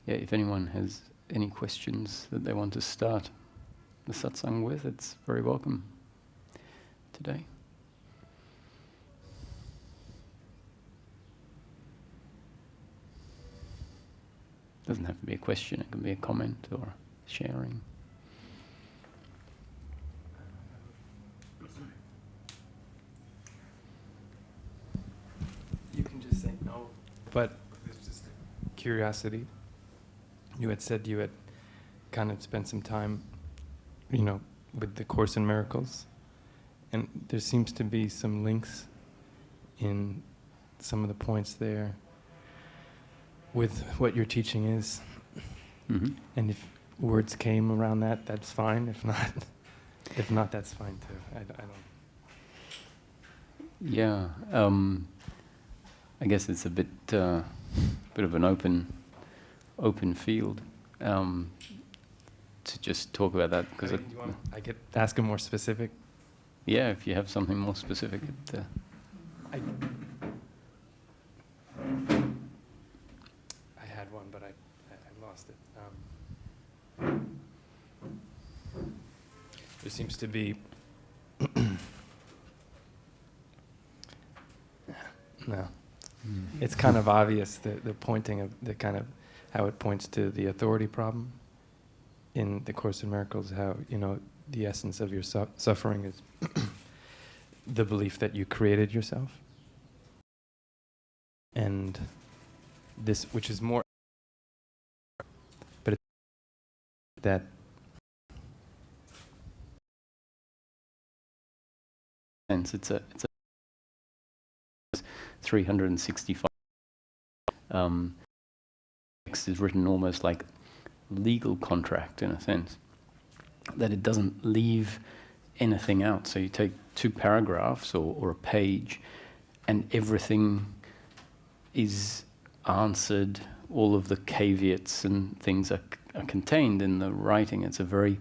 yeah, if anyone has any questions that they want to start the satsang with, it's very welcome today. Doesn't have to be a question, it can be a comment or sharing. You can just say no, but it's just curiosity. You had said you had kind of spent some time, with the Course in Miracles, and there seems to be some links in some of the points there with what your teaching is. Mm-hmm. And if words came around that, that's fine. If not, that's fine too. I don't. Yeah, I guess it's a bit of an open field to just talk about that because I get to ask a more specific. Yeah, if you have something more specific. I had one, but I lost it. There seems to be no. It's kind of obvious the pointing of the kind of how it points to the authority problem in the Course in Miracles. How the essence of your suffering is the belief that you created yourself, and this, which is more, but that it's a 365. Text is written almost like legal contract in a sense, that it doesn't leave anything out. So you take 2 paragraphs or a page, and everything is answered. All of the caveats and things are contained in the writing. It's a very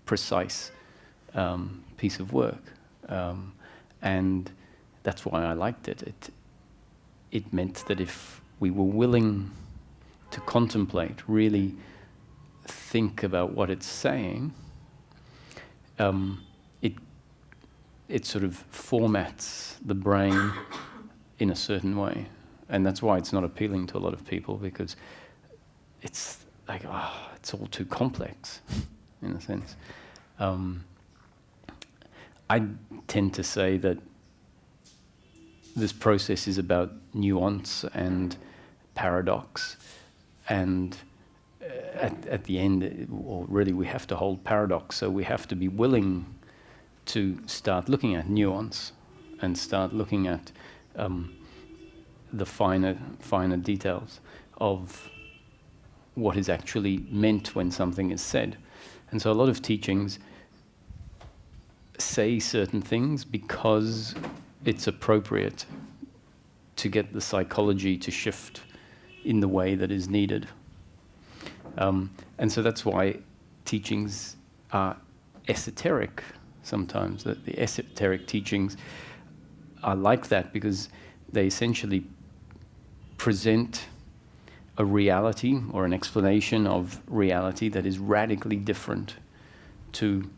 precise piece of work, and that's why I liked it. It meant that if we were willing to contemplate, really think about what it's saying, it sort of formats the brain in a certain way. And that's why it's not appealing to a lot of people, because it's like, it's all too complex, in a sense. I tend to say that this process is about nuance and paradox, and at the end, or really we have to hold paradox, so we have to be willing to start looking at nuance and start looking at the finer details of what is actually meant when something is said. And so a lot of teachings say certain things because it's appropriate to get the psychology to shift in the way that is needed. And so that's why teachings are esoteric sometimes. The esoteric teachings are like that because they essentially present a reality or an explanation of reality that is radically different to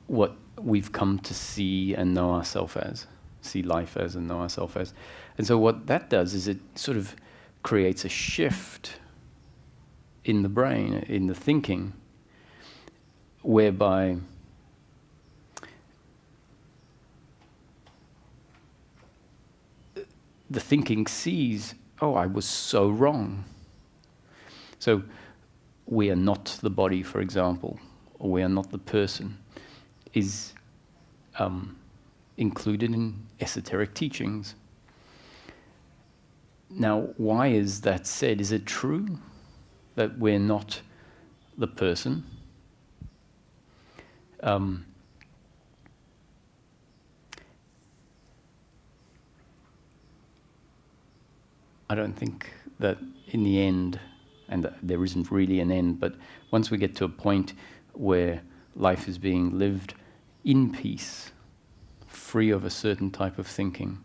what we've come to see and know ourselves as, see life as and know ourselves as. And so what that does is it sort of creates a shift in the brain, in the thinking, whereby the thinking sees, I was so wrong. So we are not the body, for example, or we are not the person, is included in esoteric teachings. Now, why is that said? Is it true that we're not the person? I don't think that in the end, and there isn't really an end, but once we get to a point where life is being lived in peace, free of a certain type of thinking,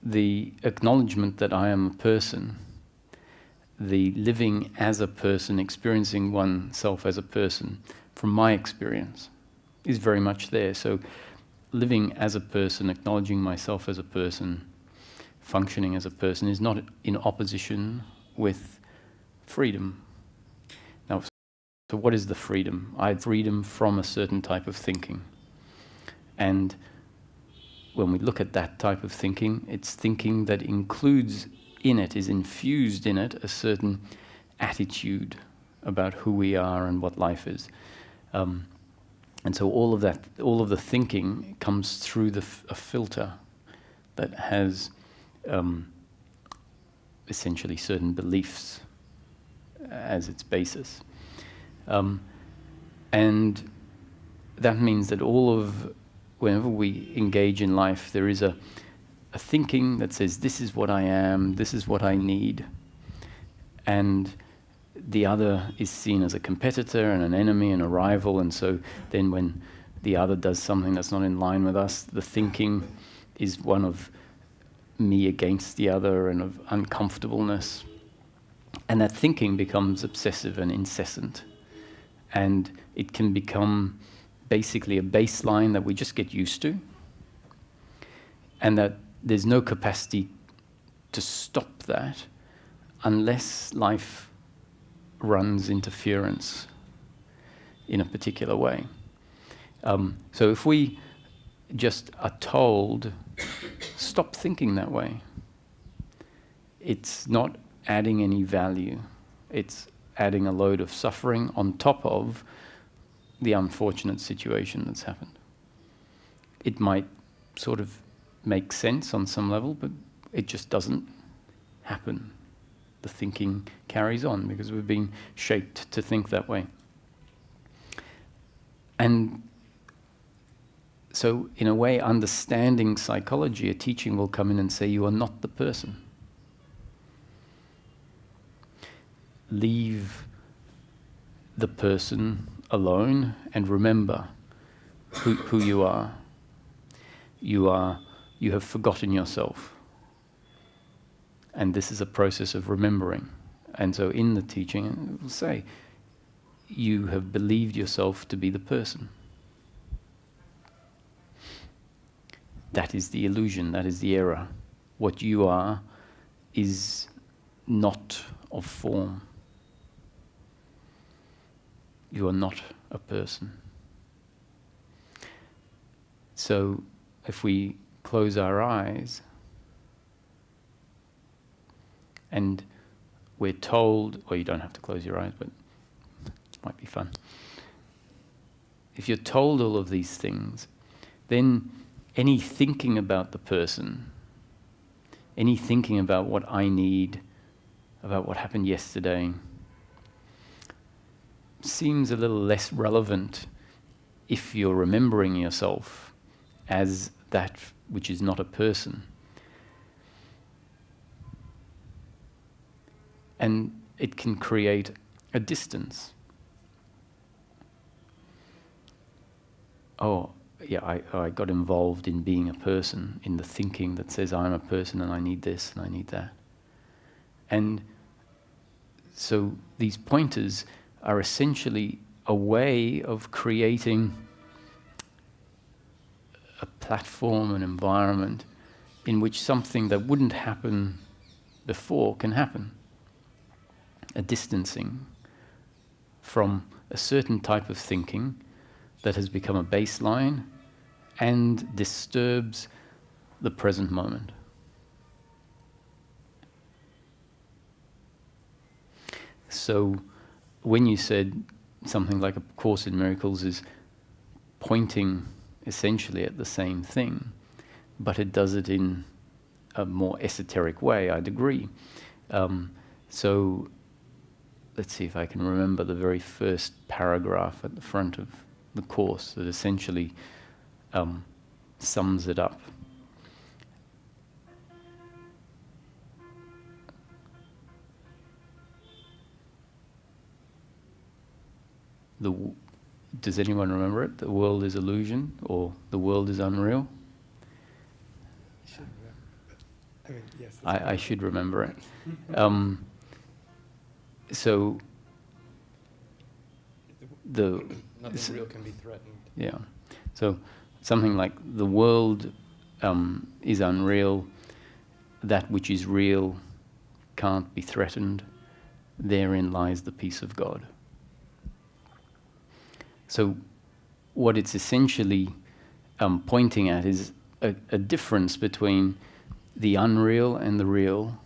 the acknowledgement that I am a person the living as a person, experiencing oneself as a person, from my experience, is very much there. So living as a person, acknowledging myself as a person, functioning as a person, is not in opposition with freedom. Now, so what is the freedom? I had freedom from a certain type of thinking. And when we look at that type of thinking, it's thinking that includes in it, is infused in it, a certain attitude about who we are and what life is. And so all of that, all of the thinking comes through a filter that has essentially certain beliefs as its basis. And that means that whenever we engage in life, there is a thinking that says, this is what I am, this is what I need. And the other is seen as a competitor and an enemy and a rival. And so then when the other does something that's not in line with us, the thinking is one of me against the other and of uncomfortableness. And that thinking becomes obsessive and incessant. And it can become basically a baseline that we just get used to. And that there's no capacity to stop that unless life runs interference in a particular way. So if we just are told, stop thinking that way, it's not adding any value. It's adding a load of suffering on top of the unfortunate situation that's happened. It might sort of make sense on some level, but it just doesn't happen. The thinking carries on because we've been shaped to think that way. And so, in a way, understanding psychology, a teaching will come in and say, you are not the person. Leave the person alone and remember who you are. You have forgotten yourself. And this is a process of remembering. And so in the teaching, it will say, you have believed yourself to be the person. That is the illusion, that is the error. What you are is not of form. You are not a person. So if we close our eyes and we're told, or you don't have to close your eyes, but it might be fun. If you're told all of these things, then any thinking about the person, any thinking about what I need, about what happened yesterday, seems a little less relevant if you're remembering yourself as that which is not a person. And it can create a distance. Oh, yeah, I got involved in being a person, in the thinking that says I'm a person and I need this and I need that. And so these pointers are essentially a way of creating a platform, an environment in which something that wouldn't happen before can happen. A distancing from a certain type of thinking that has become a baseline and disturbs the present moment. So when you said something like A Course in Miracles is pointing essentially at the same thing, but it does it in a more esoteric way, I'd agree. So let's see if I can remember the very first paragraph at the front of the Course that essentially sums it up. Does anyone remember it? The world is illusion, or the world is unreal? You should remember. I mean, yes. I should remember it. So Nothing real can be threatened. yeah. So something like the world is unreal, that which is real can't be threatened, therein lies the peace of God. So what it's essentially pointing at is a difference between the unreal and the real,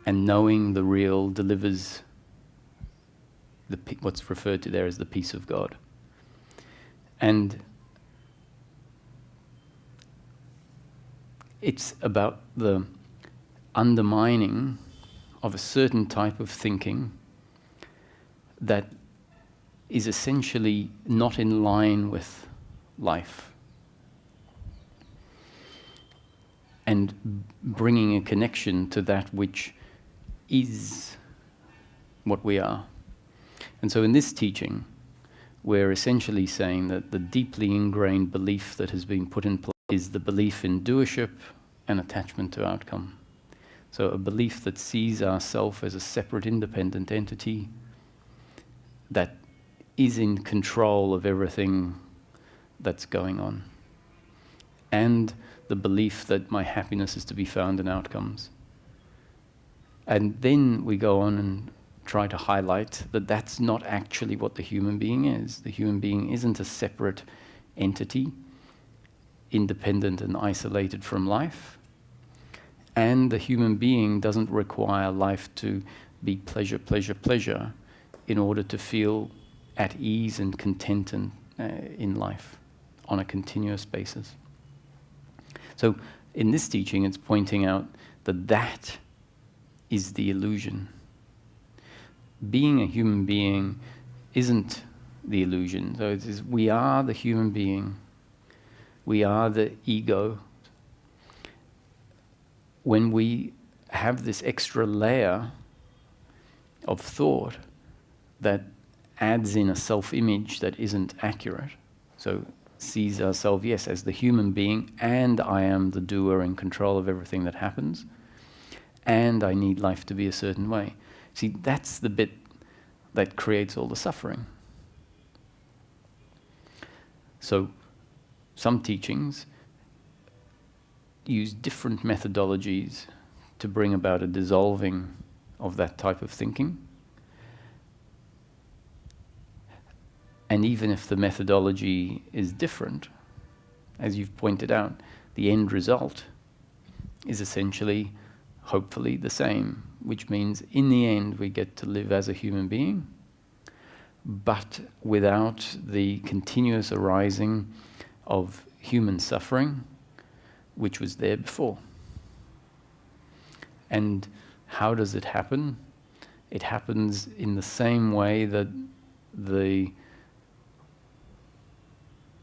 and knowing the real delivers what's referred to there as the peace of God. And it's about the undermining of a certain type of thinking that is essentially not in line with life, and bringing a connection to that which is what we are. And so in this teaching, we're essentially saying that the deeply ingrained belief that has been put in place is the belief in doership and attachment to outcome. So a belief that sees ourself as a separate, independent entity that is in control of everything that's going on. And the belief that my happiness is to be found in outcomes. And then we go on and try to highlight that that's not actually what the human being is. The human being isn't a separate entity, independent and isolated from life. And the human being doesn't require life to be pleasure, pleasure, pleasure in order to feel at ease and content in life on a continuous basis. So in this teaching, it's pointing out that that is the illusion. Being a human being isn't the illusion. So it is, we are the human being. We are the ego. When we have this extra layer of thought that adds in a self-image that isn't accurate, so sees ourselves, yes, as the human being, and I am the doer in control of everything that happens, and I need life to be a certain way. See, that's the bit that creates all the suffering. So some teachings use different methodologies to bring about a dissolving of that type of thinking. And even if the methodology is different, as you've pointed out, the end result is essentially, hopefully, the same, which means in the end we get to live as a human being, but without the continuous arising of human suffering, which was there before. And how does it happen? It happens in the same way that the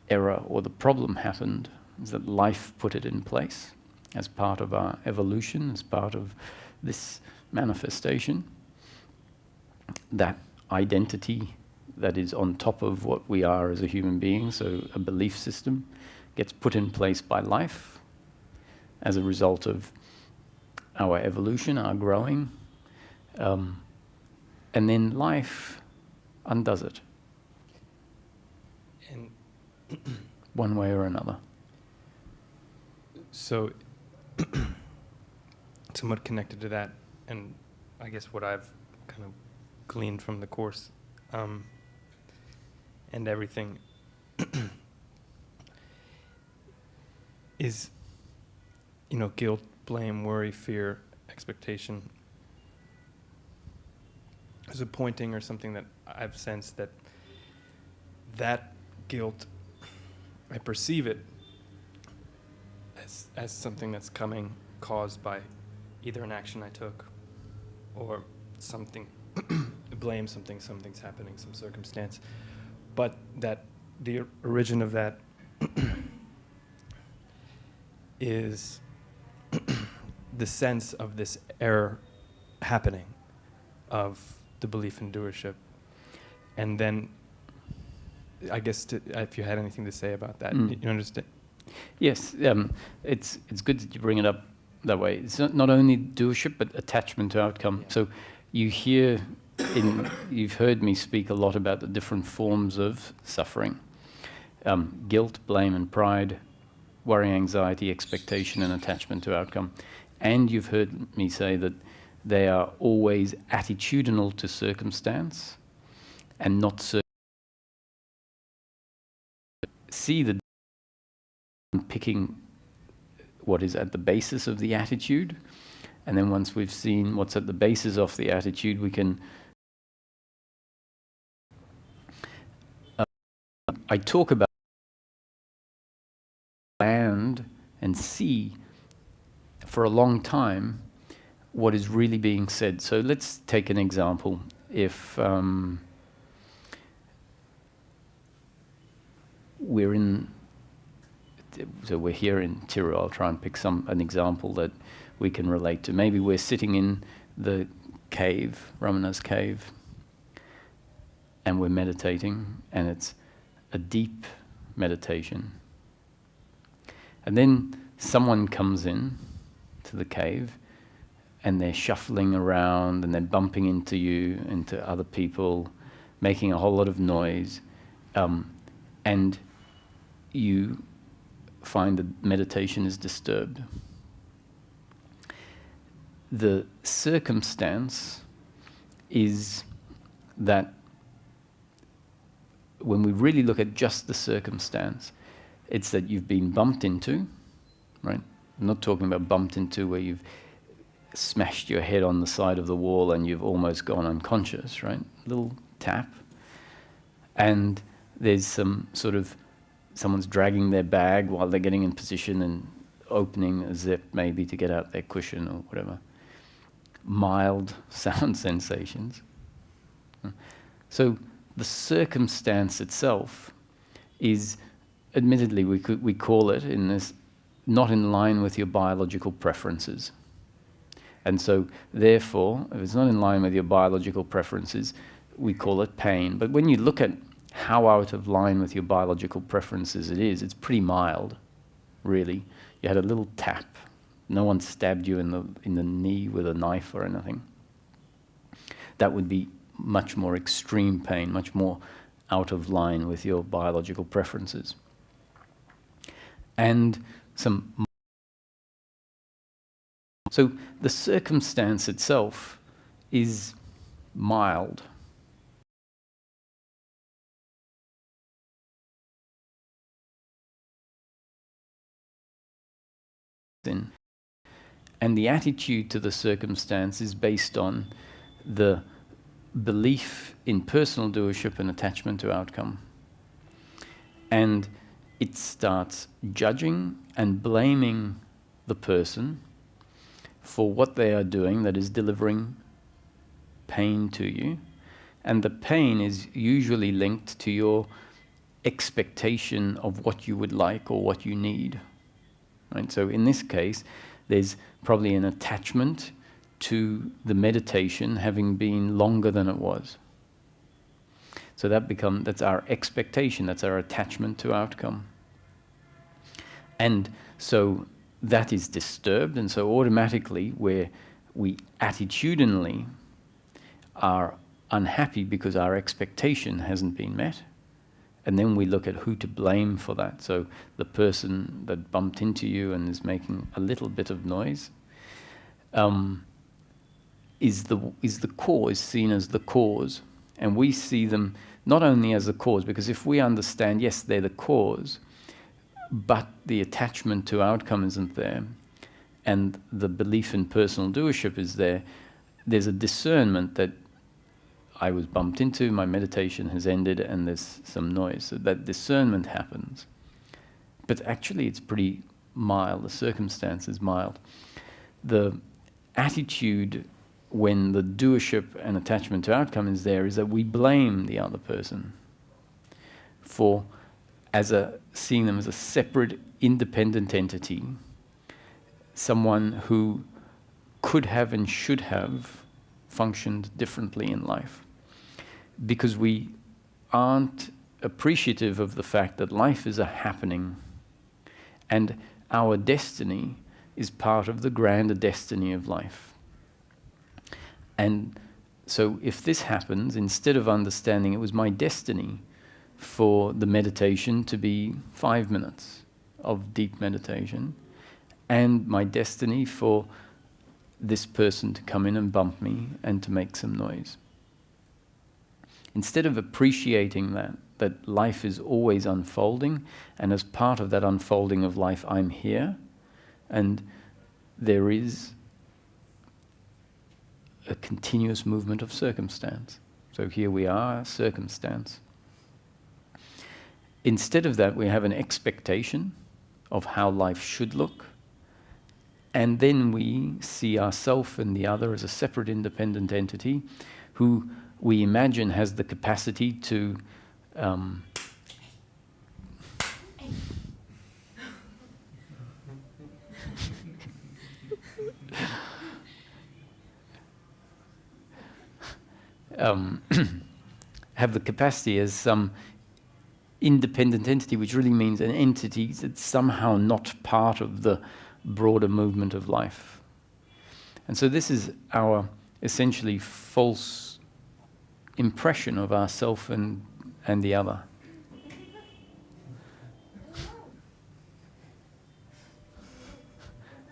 error or the problem happened, is that life put it in place as part of our evolution, as part of this manifestation. That identity that is on top of what we are as a human being, so a belief system, gets put in place by life as a result of our evolution, our growing, and then life undoes it. And one way or another. So, somewhat connected to that, and I guess what I've kind of gleaned from the course, and everything, is, guilt, blame, worry, fear, expectation. There's a pointing or something that I've sensed that guilt, I perceive it as something that's coming caused by either an action I took or something, blame, something's happening, some circumstance. But that the origin of that is the sense of this error happening of the belief in doership. And then, I guess, if you had anything to say about that, you understand? Yes, it's good that you bring it up that way. It's not only doership, but attachment to outcome. Yeah. So you've heard me speak a lot about the different forms of suffering. Guilt, blame and pride, worry, anxiety, expectation and attachment to outcome. And you've heard me say that they are always attitudinal to circumstance and not see the picking what is at the basis of the attitude, and then once we've seen what's at the basis of the attitude, we can I talk about land and see for a long time what is really being said. So let's take an example. If we're here in Tiru, I'll try and pick an example that we can relate to. Maybe we're sitting in the cave, Ramana's cave, and we're meditating, and it's a deep meditation. And then someone comes in to the cave, and they're shuffling around, and they're bumping into you, into other people, making a whole lot of noise, and you find that meditation is disturbed. The circumstance is that when we really look at just the circumstance, it's that you've been bumped into, right? I'm not talking about bumped into where you've smashed your head on the side of the wall and you've almost gone unconscious, right? Little tap. And there's some sort of, someone's dragging their bag while they're getting in position and opening a zip maybe to get out their cushion or whatever. Mild sound sensations. So the circumstance itself is, admittedly, we call it in this, not in line with your biological preferences. And so, therefore, if it's not in line with your biological preferences, we call it pain. But when you look at how out of line with your biological preferences it is, it's pretty mild, really. You had a little tap. No one stabbed you in the knee with a knife or anything. That would be much more extreme pain, much more out of line with your biological preferences. And so the circumstance itself is mild. And the attitude to the circumstance is based on the belief in personal doership and attachment to outcome. And it starts judging and blaming the person for what they are doing that is delivering pain to you. And the pain is usually linked to your expectation of what you would like or what you need. Right? So in this case, there's probably an attachment to the meditation having been longer than it was. So that's our expectation, that's our attachment to outcome. And so that is disturbed, and so automatically where we attitudinally are unhappy because our expectation hasn't been met, and then we look at who to blame for that. So the person that bumped into you and is making a little bit of noise is the cause, seen as the cause. And we see them not only as the cause, because if we understand, yes, they're the cause, but the attachment to outcome isn't there, and the belief in personal doership is there, there's a discernment that I was bumped into, my meditation has ended, and there's some noise. So that discernment happens. But actually it's pretty mild, the circumstance is mild. The attitude when the doership and attachment to outcome is there is that we blame the other person for seeing them as a separate, independent entity, someone who could have and should have functioned differently in life. Because we aren't appreciative of the fact that life is a happening, and our destiny is part of the grander destiny of life. And So if this happens, instead of understanding it was my destiny for the meditation to be 5 minutes of deep meditation, and my destiny for this person to come in and bump me and to make some noise. Instead of appreciating that life is always unfolding, and as part of that unfolding of life, I'm here, and there is a continuous movement of circumstance. So here we are, circumstance. Instead of that, we have an expectation of how life should look, and then we see ourself and the other as a separate independent entity who we imagine has the capacity to have the capacity as some independent entity, which really means an entity that's somehow not part of the broader movement of life. And so this is our essentially false impression of ourself and the other.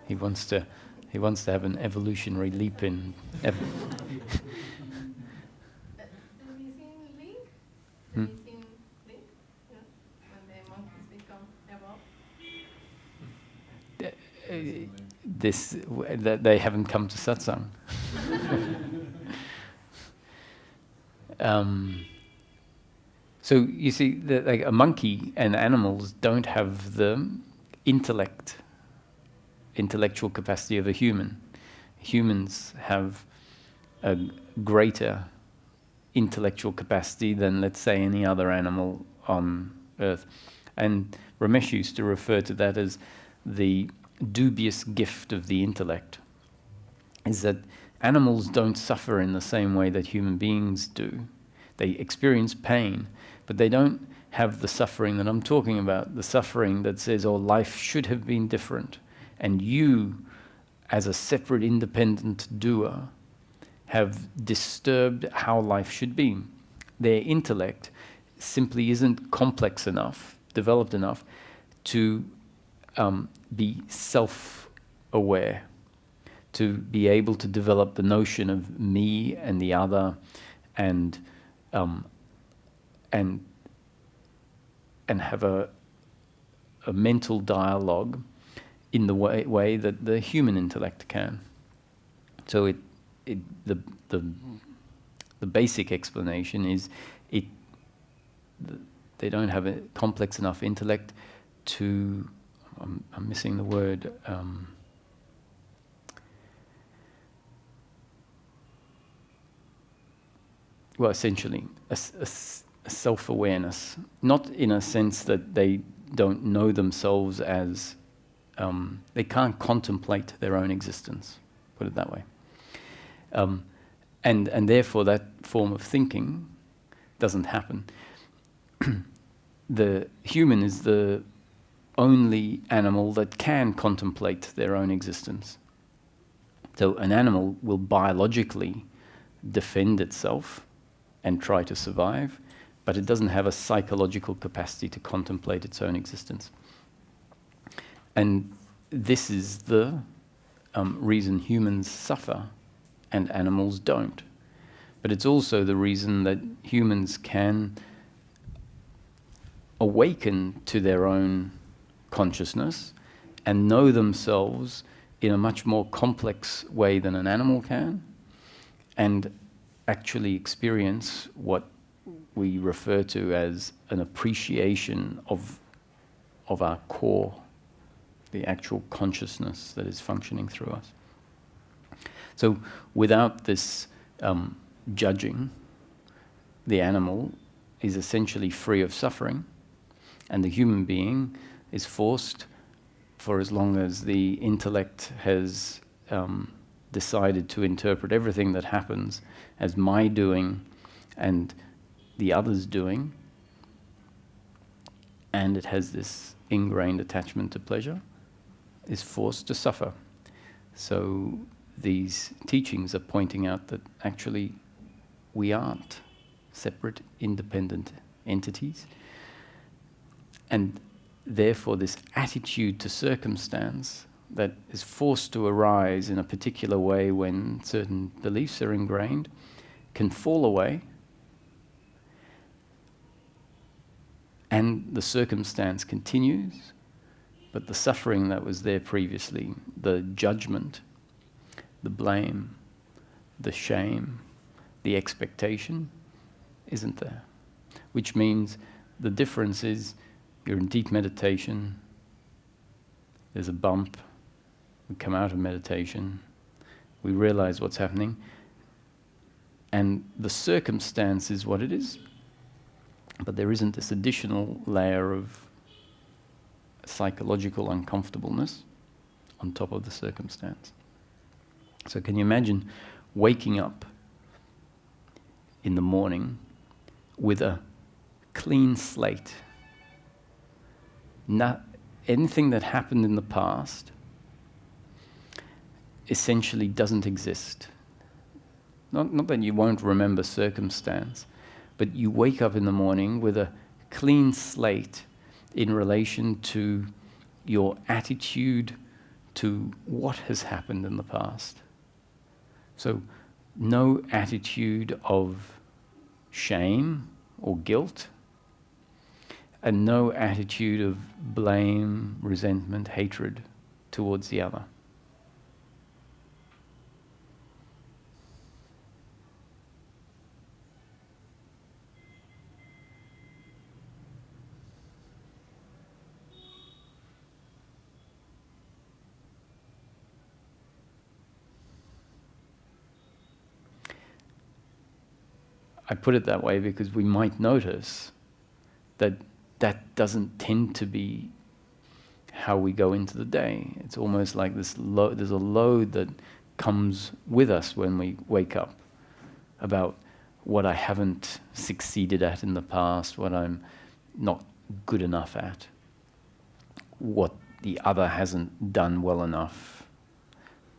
He wants to have an evolutionary leap in. The missing link? The missing link? Yeah. When the monkeys become evolved? That they haven't come to Satsang. So you see, that like a monkey and animals don't have the intellectual capacity of a human. Humans have a greater intellectual capacity than, let's say, any other animal on Earth. And Ramesh used to refer to that as the dubious gift of the intellect, is that animals don't suffer in the same way that human beings do. They experience pain, but they don't have the suffering that I'm talking about, the suffering that says, oh, life should have been different. And you, as a separate independent doer, have disturbed how life should be. Their intellect simply isn't complex enough, developed enough, to be self-aware, to be able to develop the notion of me and the other, and have a mental dialogue in the way that the human intellect can. So the basic explanation is they don't have a complex enough intellect to. I'm missing the word. Well, essentially, a self-awareness, not in a sense that they don't know themselves as, they can't contemplate their own existence, put it that way. And therefore that form of thinking doesn't happen. The human is the only animal that can contemplate their own existence. So an animal will biologically defend itself and try to survive, but it doesn't have a psychological capacity to contemplate its own existence. And this is the reason humans suffer and animals don't. But it's also the reason that humans can awaken to their own consciousness and know themselves in a much more complex way than an animal can, and actually experience what we refer to as an appreciation of our core, the actual consciousness that is functioning through us. So without this judging, the animal is essentially free of suffering, and the human being is forced, for as long as the intellect has decided to interpret everything that happens as my doing and the other's doing, and it has this ingrained attachment to pleasure, is forced to suffer. So these teachings are pointing out that actually we aren't separate, independent entities. And therefore this attitude to circumstance that is forced to arise in a particular way when certain beliefs are ingrained can fall away, and the circumstance continues, but the suffering that was there previously, the judgment, the blame, the shame, the expectation, isn't there. Which means the difference is you're in deep meditation, there's a bump, we come out of meditation, we realize what's happening, and the circumstance is what it is, but there isn't this additional layer of psychological uncomfortableness on top of the circumstance. So can you imagine waking up in the morning with a clean slate? Anything that happened in the past essentially doesn't exist. Not that you won't remember circumstance, but you wake up in the morning with a clean slate in relation to your attitude to what has happened in the past. So no attitude of shame or guilt, and no attitude of blame, resentment, hatred towards the other. I put it that way because we might notice that that doesn't tend to be how we go into the day. It's almost like there's a load that comes with us when we wake up about what I haven't succeeded at in the past, what I'm not good enough at, what the other hasn't done well enough,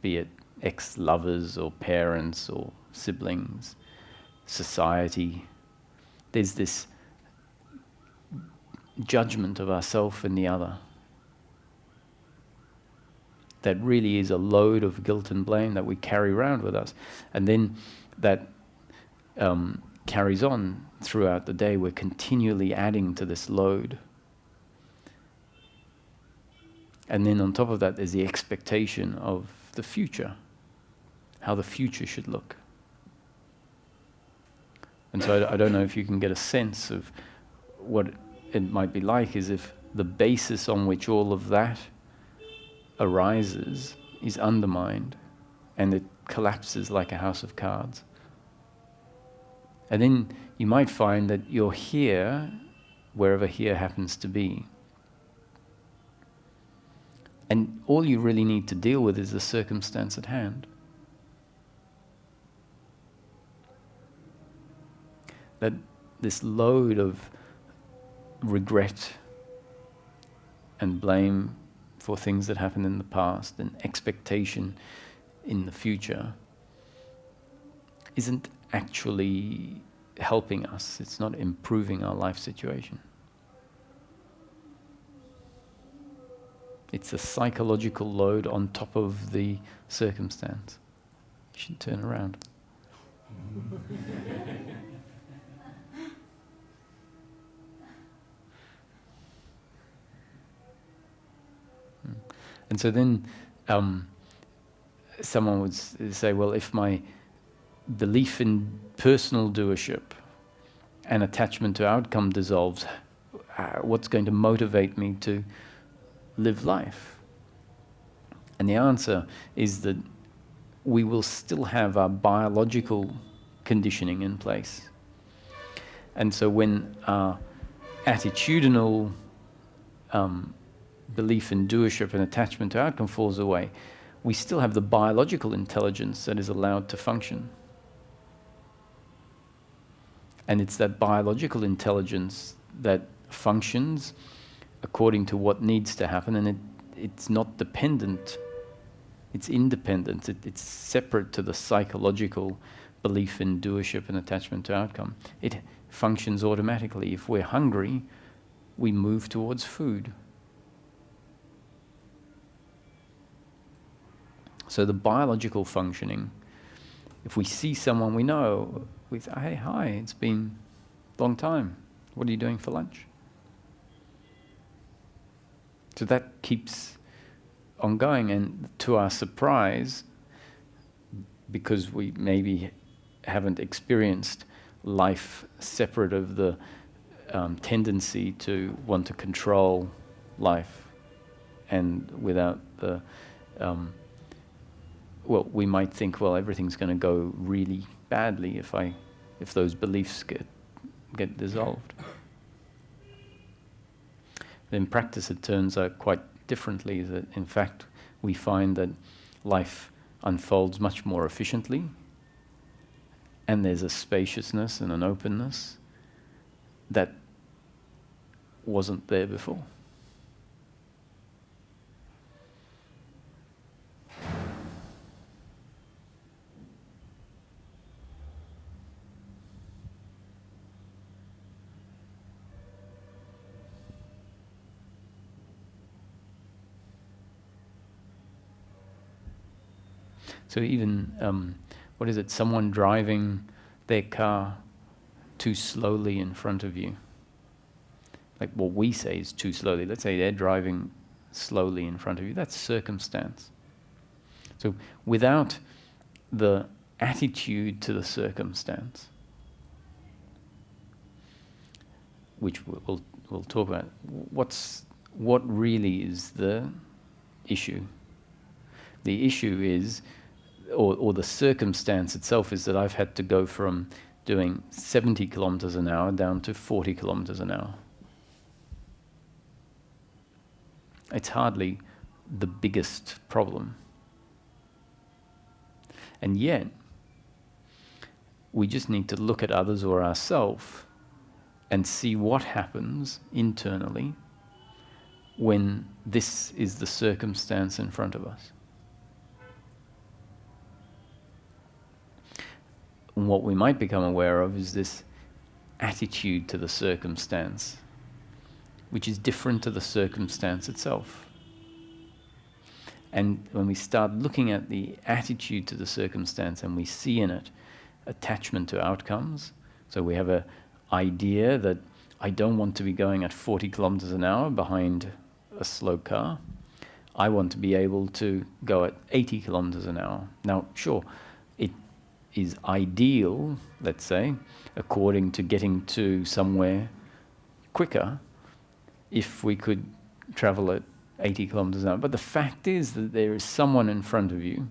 be it ex-lovers or parents or siblings, society. There's this judgment of ourself and the other that really is a load of guilt and blame that we carry around with us. And then that carries on throughout the day. We're continually adding to this load. And then on top of that, there's the expectation of the future, how the future should look. And so I don't know if you can get a sense of what it might be like, is if the basis on which all of that arises is undermined and it collapses like a house of cards. And then you might find that you're here, wherever here happens to be. And all you really need to deal with is the circumstance at hand. That this load of regret and blame for things that happened in the past and expectation in the future isn't actually helping us. It's not improving our life situation. It's a psychological load on top of the circumstance. You should turn around. And so then someone would say, well, if my belief in personal doership and attachment to outcome dissolves, what's going to motivate me to live life? And the answer is that we will still have our biological conditioning in place. And so when our attitudinal belief in doership and attachment to outcome falls away, we still have the biological intelligence that is allowed to function. And it's that biological intelligence that functions according to what needs to happen, and it's not dependent, it's independent, it's separate to the psychological belief in doership and attachment to outcome. It functions automatically. If we're hungry, we move towards food. So the biological functioning, if we see someone we know, we say, hey, hi, it's been a long time. What are you doing for lunch? So that keeps on going, and to our surprise, because we maybe haven't experienced life separate of the tendency to want to control life, and without the we might think, well, everything's going to go really badly if those beliefs get dissolved. In practice, it turns out quite differently. That in fact, we find that life unfolds much more efficiently, and there's a spaciousness and an openness that wasn't there before. So even, what is it, someone driving their car too slowly in front of you. Like what we say is too slowly. Let's say they're driving slowly in front of you. That's circumstance. So without the attitude to the circumstance, which we'll talk about, what really is the issue? The issue is, or the circumstance itself is that I've had to go from doing 70 kilometers an hour down to 40 kilometers an hour. It's hardly the biggest problem. And yet, we just need to look at others or ourselves and see what happens internally when this is the circumstance in front of us. And what we might become aware of is this attitude to the circumstance, which is different to the circumstance itself. And when we start looking at the attitude to the circumstance and we see in it attachment to outcomes, so we have an idea that I don't want to be going at 40 kilometers an hour behind a slow car. I want to be able to go at 80 kilometers an hour. Now, sure, it is ideal, let's say, according to getting to somewhere quicker, if we could travel at 80 kilometers an hour. But the fact is that there is someone in front of you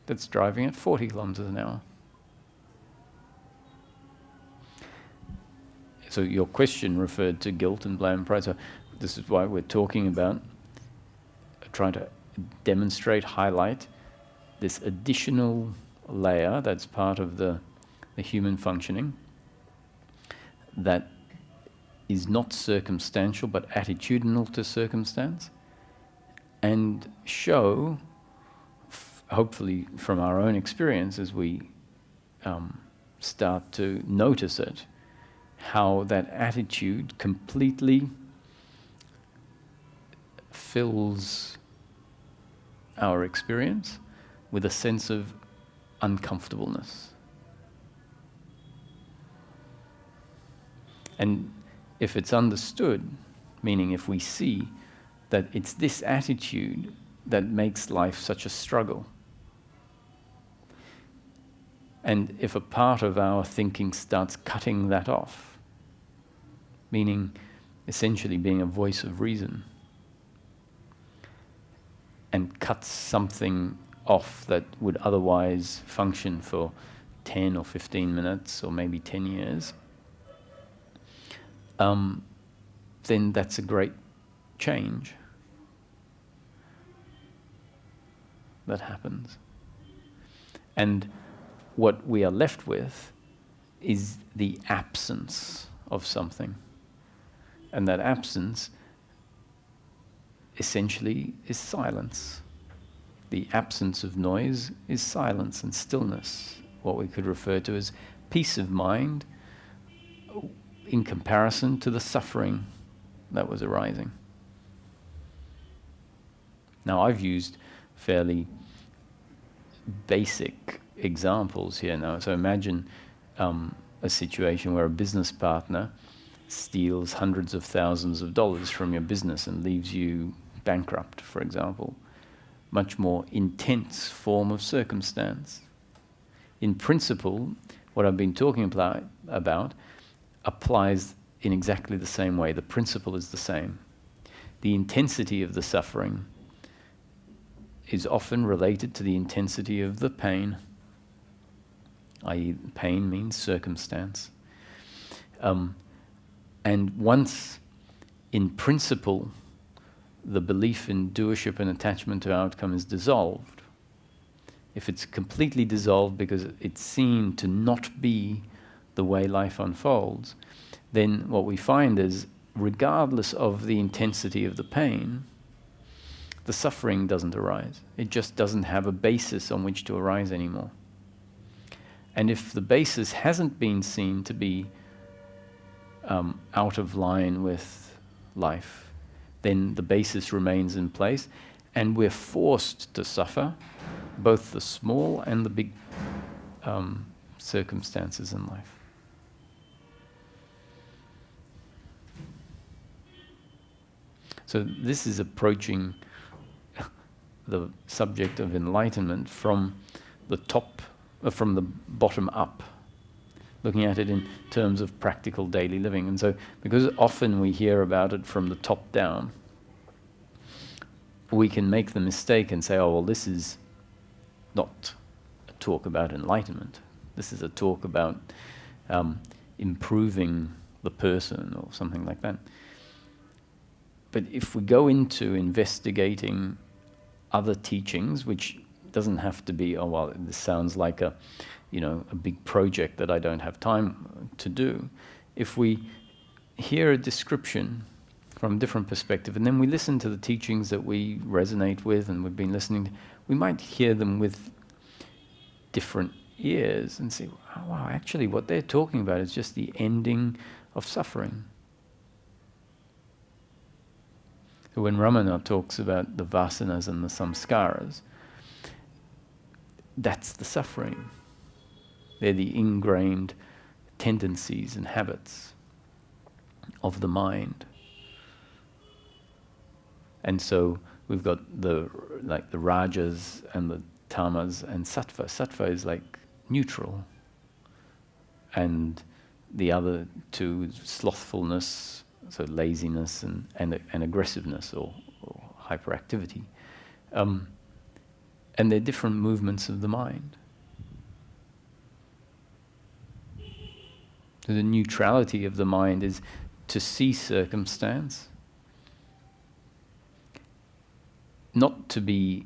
that's driving at 40 kilometers an hour. So your question referred to guilt and blame and pride. So this is why we're talking about trying to demonstrate, highlight this additional layer that's part of the human functioning that is not circumstantial but attitudinal to circumstance, and show, hopefully from our own experience as we start to notice it, how that attitude completely fills our experience with a sense of uncomfortableness. And if it's understood, meaning if we see that it's this attitude that makes life such a struggle, and if a part of our thinking starts cutting that off, meaning essentially being a voice of reason, and cuts something off that would otherwise function for 10 or 15 minutes or maybe 10 years, then that's a great change that happens. And what we are left with is the absence of something. And that absence essentially is silence. The absence of noise is silence and stillness, what we could refer to as peace of mind in comparison to the suffering that was arising. Now, I've used fairly basic examples here now. So imagine a situation where a business partner steals hundreds of thousands of dollars from your business and leaves you bankrupt, for example. Much more intense form of circumstance. In principle, what I've been talking about applies in exactly the same way. The principle is the same. The intensity of the suffering is often related to the intensity of the pain, i.e. pain means circumstance. And once, in principle, the belief in doership and attachment to outcome is dissolved, if it's completely dissolved because it's seen to not be the way life unfolds, then what we find is, regardless of the intensity of the pain, the suffering doesn't arise. It just doesn't have a basis on which to arise anymore. And if the basis hasn't been seen to be out of line with life, then the basis remains in place, and we're forced to suffer both the small and the big circumstances in life. So this is approaching the subject of enlightenment from the top, from the bottom up, looking at it in terms of practical daily living. And so, because often we hear about it from the top down, we can make the mistake and say, oh, well, this is not a talk about enlightenment. This is a talk about improving the person or something like that. But if we go into investigating other teachings, which doesn't have to be, oh, well, this sounds like a big project that I don't have time to do. If we hear a description from a different perspective, and then we listen to the teachings that we resonate with and we've been listening to, we might hear them with different ears and say, oh, wow, actually what they're talking about is just the ending of suffering. So when Ramana talks about the vasanas and the samskaras, that's the suffering. They're the ingrained tendencies and habits of the mind. And so we've got the rajas and the tamas and sattva. Sattva is like neutral. And the other two is slothfulness, so laziness and aggressiveness or hyperactivity. And they're different movements of the mind. So the neutrality of the mind is to see circumstance, not to be,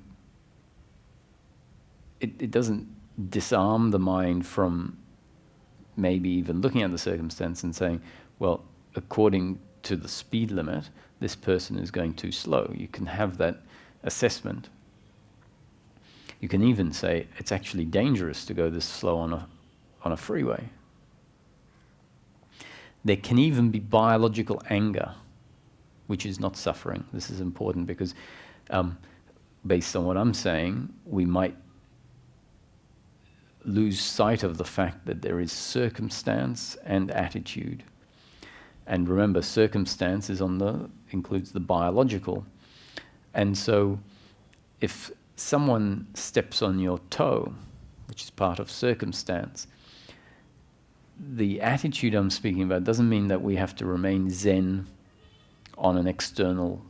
it doesn't disarm the mind from maybe even looking at the circumstance and saying, well, according to the speed limit, this person is going too slow. You can have that assessment. You can even say it's actually dangerous to go this slow on a freeway. There can even be biological anger, which is not suffering. This is important because based on what I'm saying, we might lose sight of the fact that there is circumstance and attitude. And remember, circumstance includes the biological. And so if someone steps on your toe, which is part of circumstance, the attitude I'm speaking about doesn't mean that we have to remain zen on an external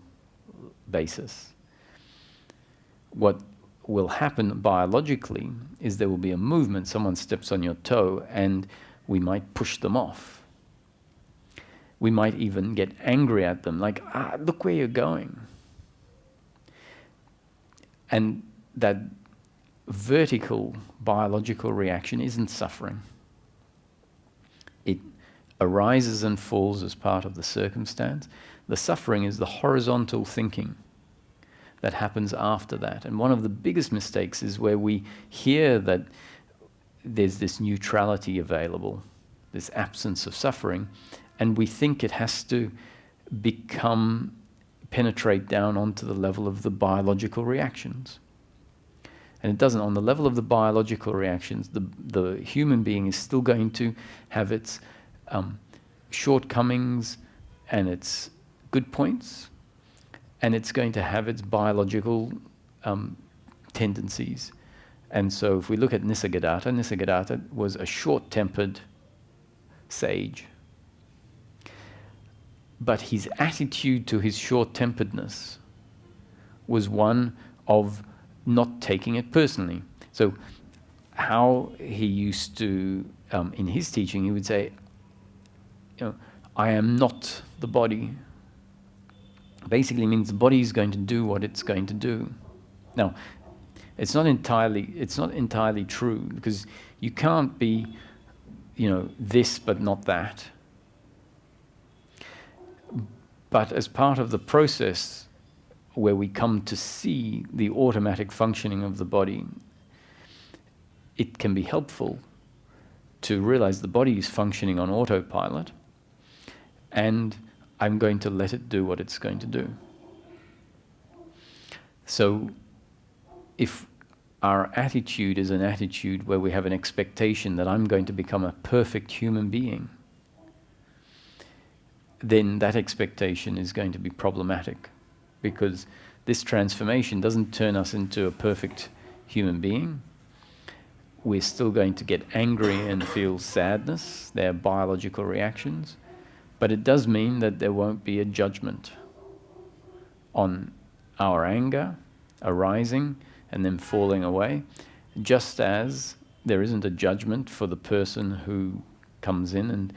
basis. What will happen biologically is there will be a movement. Someone steps on your toe and we might push them off. We might even get angry at them, like, look where you're going. And that vertical biological reaction isn't suffering. It arises and falls as part of the circumstance. The suffering is the horizontal thinking that happens after that. And one of the biggest mistakes is where we hear that there's this neutrality available, this absence of suffering, and we think it has to penetrate down onto the level of the biological reactions. And it doesn't. On the level of the biological reactions, the human being is still going to have its shortcomings and its good points, and it's going to have its biological tendencies. And so if we look at Nisargadatta was a short-tempered sage. But his attitude to his short-temperedness was one of not taking it personally. So how he used to, in his teaching, he would say, I am not the body. Basically means the body is going to do what it's going to do. Now, it's not entirely true, because you can't be, this but not that. But as part of the process where we come to see the automatic functioning of the body, it can be helpful to realize the body is functioning on autopilot, and I'm going to let it do what it's going to do. So if our attitude is an attitude where we have an expectation that I'm going to become a perfect human being, then that expectation is going to be problematic, because this transformation doesn't turn us into a perfect human being. We're still going to get angry and feel sadness. They're biological reactions. But it does mean that there won't be a judgment on our anger arising and then falling away, just as there isn't a judgment for the person who comes in and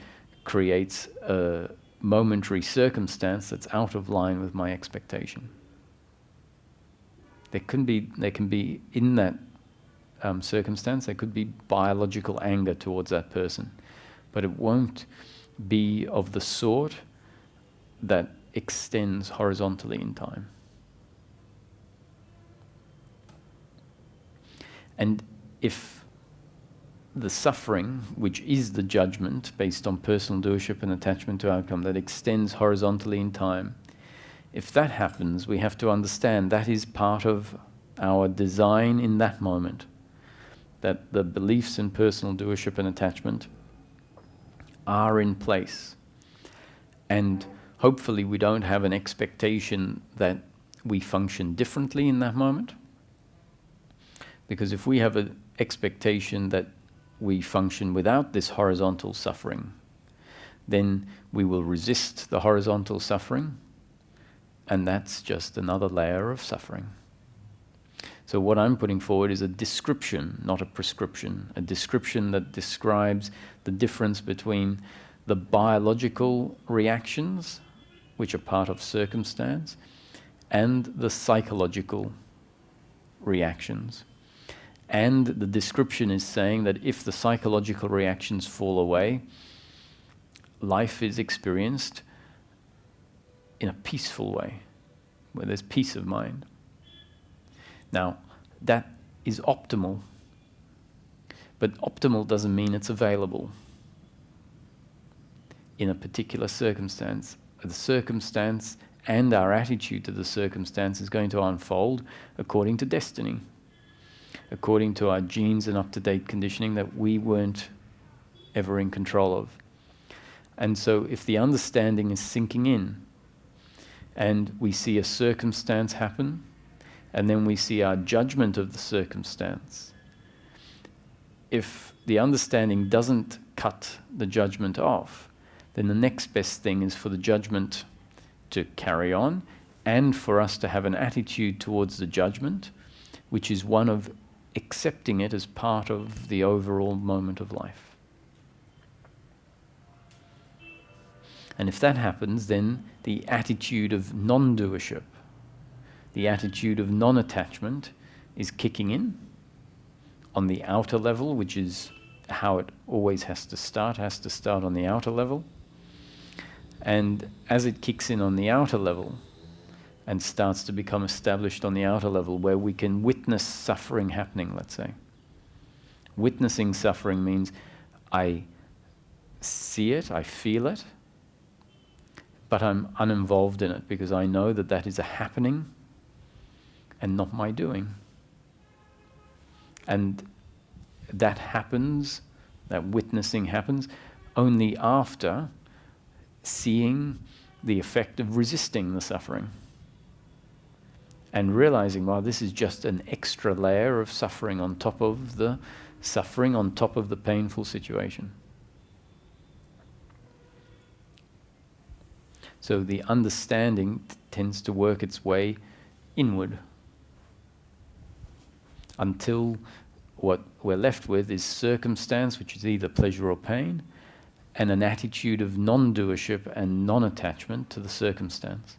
creates a momentary circumstance that's out of line with my expectation. There can be in that circumstance, there could be biological anger towards that person, but it won't be of the sort that extends horizontally in time. And if the suffering, which is the judgment based on personal doership and attachment to outcome, that extends horizontally in time, if that happens, we have to understand that is part of our design in that moment, that the beliefs in personal doership and attachment are in place. And hopefully we don't have an expectation that we function differently in that moment. Because if we have an expectation that we function without this horizontal suffering, then we will resist the horizontal suffering, and that's just another layer of suffering. So what I'm putting forward is a description, not a prescription, a description that describes the difference between the biological reactions, which are part of circumstance, and the psychological reactions. And the description is saying that if the psychological reactions fall away, life is experienced in a peaceful way, where there's peace of mind. Now, that is optimal, but optimal doesn't mean it's available in a particular circumstance. The circumstance and our attitude to the circumstance is going to unfold according to destiny, according to our genes and up-to-date conditioning that we weren't ever in control of. And so if the understanding is sinking in, and we see a circumstance happen, and then we see our judgment of the circumstance, if the understanding doesn't cut the judgment off, then the next best thing is for the judgment to carry on, and for us to have an attitude towards the judgment, which is one of accepting it as part of the overall moment of life. And if that happens, then the attitude of non-doership, the attitude of non-attachment is kicking in on the outer level, which is how it always has to start on the outer level. And as it kicks in on the outer level and starts to become established on the outer level, where we can witness suffering happening, let's say, Witnessing suffering means I see it, I feel it, but I'm uninvolved in it because I know that that is a happening and not my doing. And that happens, that witnessing happens only after seeing the effect of resisting the suffering and realizing, well, this is just an extra layer of suffering on top of the suffering, on top of the painful situation. So the understanding tends to work its way inward until what we're left with is circumstance, which is either pleasure or pain, and an attitude of non-doership and non-attachment to the circumstance,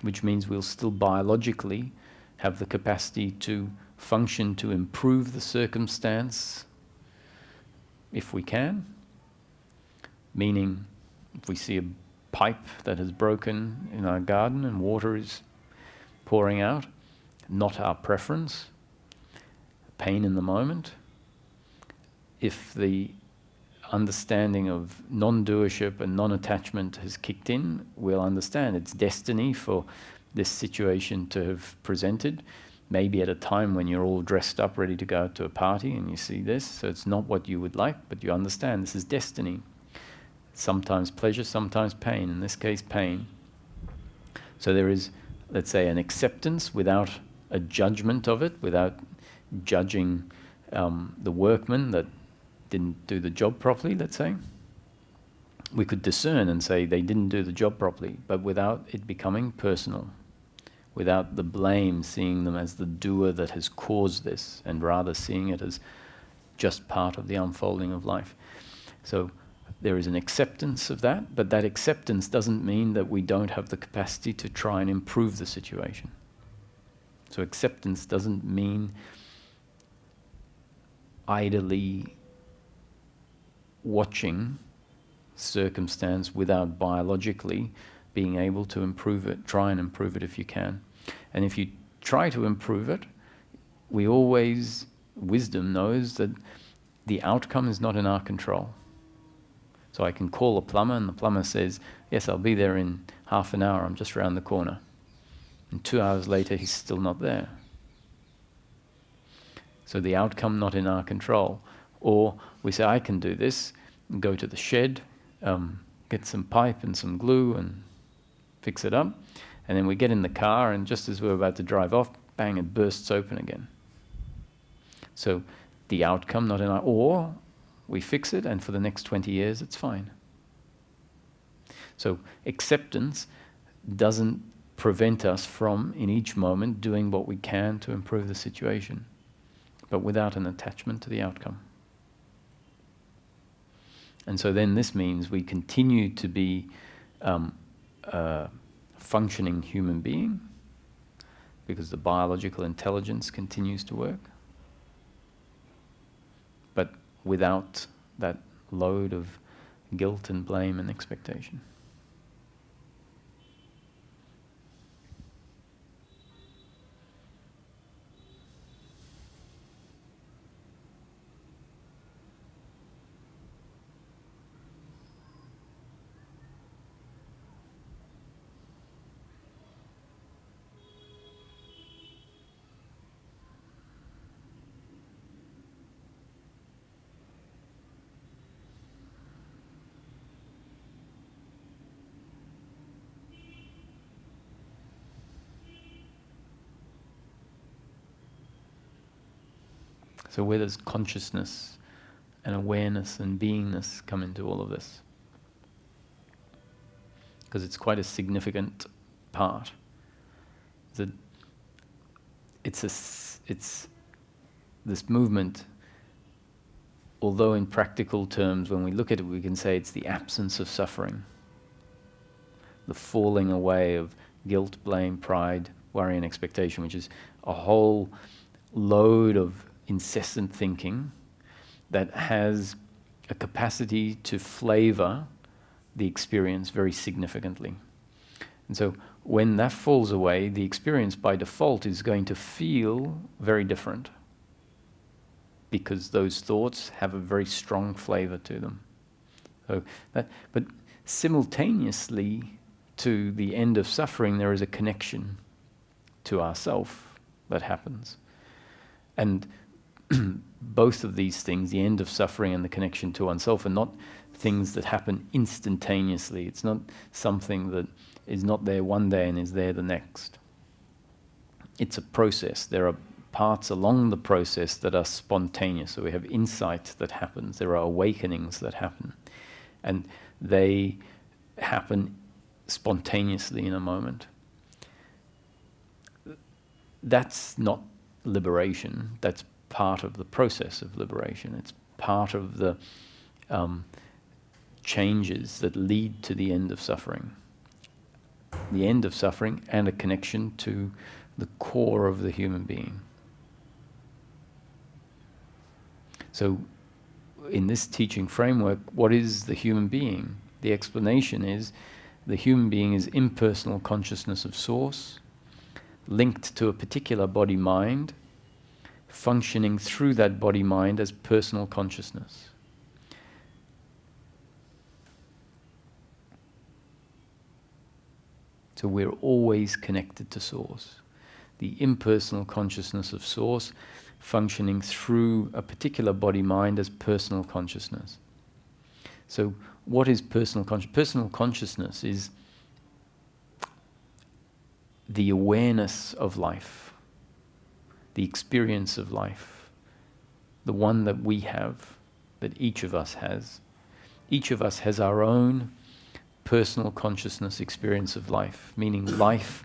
which means we'll still biologically have the capacity to function to improve the circumstance if we can, meaning if we see a pipe that has broken in our garden and water is pouring out, not our preference, pain in the moment. If the understanding of non-doership and non-attachment has kicked in, we'll understand it's destiny for this situation to have presented, maybe at a time when you're all dressed up ready to go out to a party and you see this, so it's not what you would like, but you understand this is destiny. Sometimes pleasure, sometimes pain, in this case pain. So there is, let's say, an acceptance without a judgment of it, without judging the workman that didn't do the job properly, let's say. We could discern and say they didn't do the job properly, but without it becoming personal, without the blame, seeing them as the doer that has caused this, and rather seeing it as just part of the unfolding of life. So there is an acceptance of that, but that acceptance doesn't mean that we don't have the capacity to try and improve the situation. So acceptance doesn't mean idly watching circumstance without biologically being able to improve it. Try and improve it if you can. And if you try to improve it, wisdom knows that the outcome is not in our control. So I can call a plumber and the plumber says, yes, I'll be there in half an hour, I'm just around the corner. And 2 hours later, he's still not there. So the outcome not in our control. Or we say, I can do this, and go to the shed, get some pipe and some glue and fix it up. And then we get in the car, and just as we're about to drive off, bang, it bursts open again. So the outcome not in our, or we fix it, and for the next 20 years, it's fine. So acceptance doesn't prevent us from, in each moment, doing what we can to improve the situation, but without an attachment to the outcome. And so then this means we continue to be a functioning human being because the biological intelligence continues to work, but without that load of guilt and blame and expectation. So where does consciousness and awareness and beingness come into all of this? Because it's quite a significant part. It's this movement, although in practical terms, when we look at it, we can say it's the absence of suffering. The falling away of guilt, blame, pride, worry and expectation, which is a whole load of incessant thinking that has a capacity to flavor the experience very significantly. And so when that falls away, the experience by default is going to feel very different. because those thoughts have a very strong flavor to them. So but simultaneously to the end of suffering, there is a connection to ourself that happens. And both of these things, the end of suffering and the connection to oneself, are not things that happen instantaneously. It's not something that is not there one day and is there the next. It's a process. There are parts along the process that are spontaneous. So we have insight that happens. There are awakenings that happen. And they happen spontaneously in a moment. That's not liberation. That's part of the process of liberation. It's part of the changes that lead to the end of suffering. The end of suffering and a connection to the core of the human being. So in this teaching framework, what is the human being? The explanation is the human being is impersonal consciousness of source, linked to a particular body-mind, functioning through that body-mind as personal consciousness. So we're always connected to source. The impersonal consciousness of source functioning through a particular body-mind as personal consciousness. So what is personal consciousness? Personal consciousness is the awareness of life, the experience of life, the one that we have, that each of us has. Each of us has our own personal consciousness experience of life, meaning life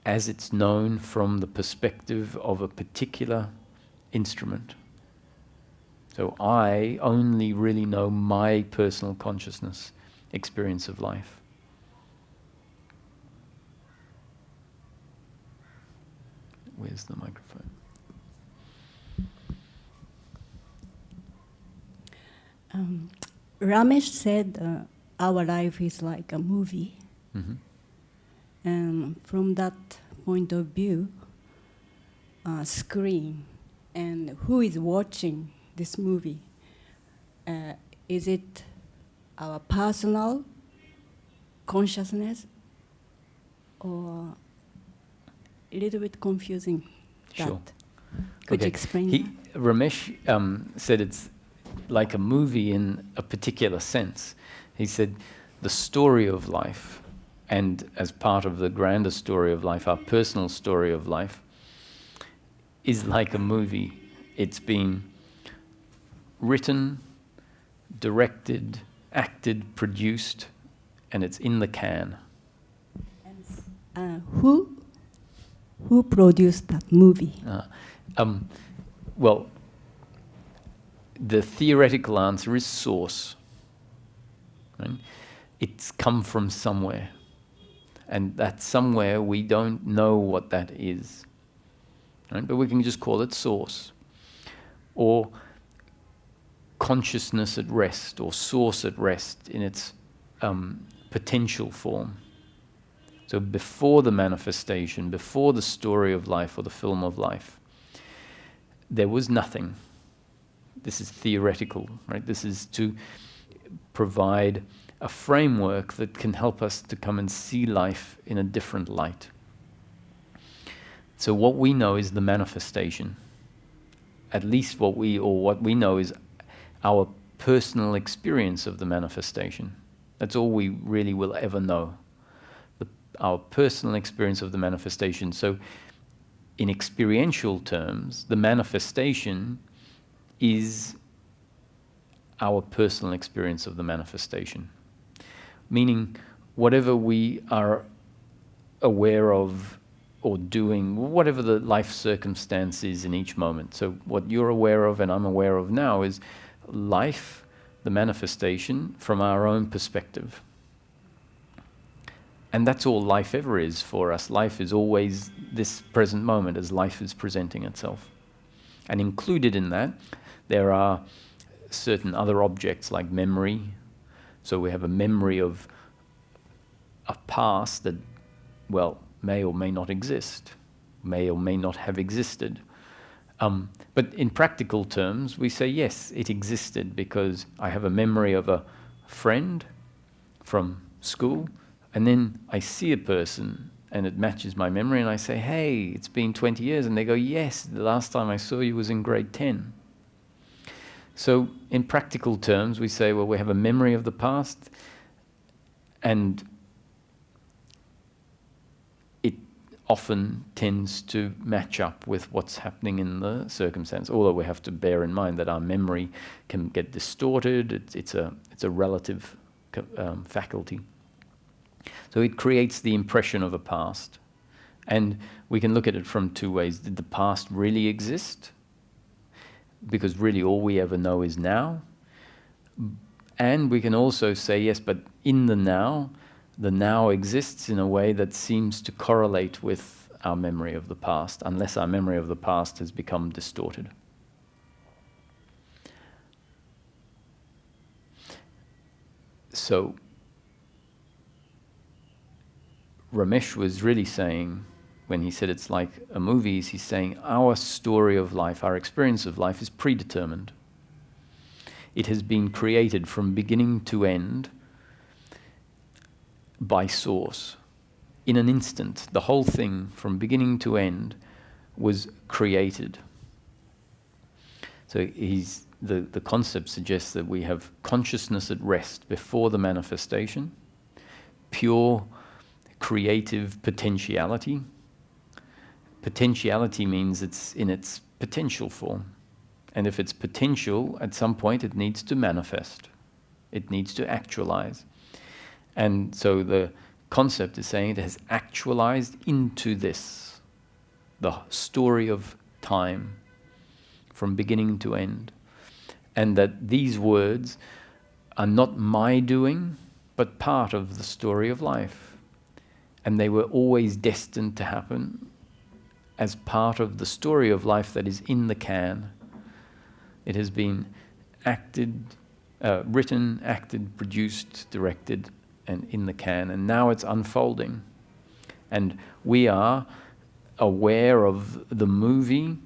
as it's known from the perspective of a particular instrument. So I only really know my personal consciousness experience of life. Where's the microphone? Ramesh said our life is like a movie. Mm-hmm. And from that point of view, screen and who is watching this movie? Is it our personal consciousness or a little bit confusing? Sure. That. Could you explain that? Ramesh said it's like a movie in a particular sense. He said the story of life, and as part of the grander story of life, our personal story of life, is like a movie. It's been written, directed, acted, produced, and it's in the can. And who produced that movie? Well, the theoretical answer is source. Right? It's come from somewhere. And that somewhere, we don't know what that is. Right? But we can just call it source. Or consciousness at rest, or source at rest in its potential form. So before the manifestation, before the story of life or the film of life, there was nothing. This is theoretical, right? This is to provide a framework that can help us to come and see life in a different light. So what we know is the manifestation. At least what we know is our personal experience of the manifestation. That's all we really will ever know. Our personal experience of the manifestation. So in experiential terms, the manifestation is our personal experience of the manifestation. Meaning, whatever we are aware of or doing, whatever the life circumstance is in each moment. So what you're aware of and I'm aware of now is life, the manifestation, from our own perspective. And that's all life ever is for us. Life is always this present moment as life is presenting itself. And included in that, there are certain other objects like memory. So we have a memory of a past that, well, may or may not exist, may or may not have existed. But in practical terms, we say, yes, it existed because I have a memory of a friend from school, and then I see a person and it matches my memory, and I say, hey, it's been 20 years, and they go, yes, the last time I saw you was in grade 10. So in practical terms, we say, well, we have a memory of the past, and it often tends to match up with what's happening in the circumstance, although we have to bear in mind that our memory can get distorted. It's a relative faculty. So it creates the impression of a past. And we can look at it from two ways. Did the past really exist? Because really all we ever know is now. And we can also say, yes, but in the now exists in a way that seems to correlate with our memory of the past, unless our memory of the past has become distorted. So Ramesh was really saying, when he said it's like a movie, he's saying our story of life, our experience of life is predetermined. It has been created from beginning to end by source. In an instant, the whole thing from beginning to end was created. So the concept suggests that we have consciousness at rest before the manifestation, pure creative potentiality. Potentiality means it's in its potential form. And if it's potential, at some point it needs to manifest. It needs to actualize. And so the concept is saying it has actualized into this, the story of time, from beginning to end. And that these words are not my doing, but part of the story of life. And they were always destined to happen as part of the story of life that is in the can. It has been written, acted, produced, directed, and in the can. And now it's unfolding. And we are aware of the movie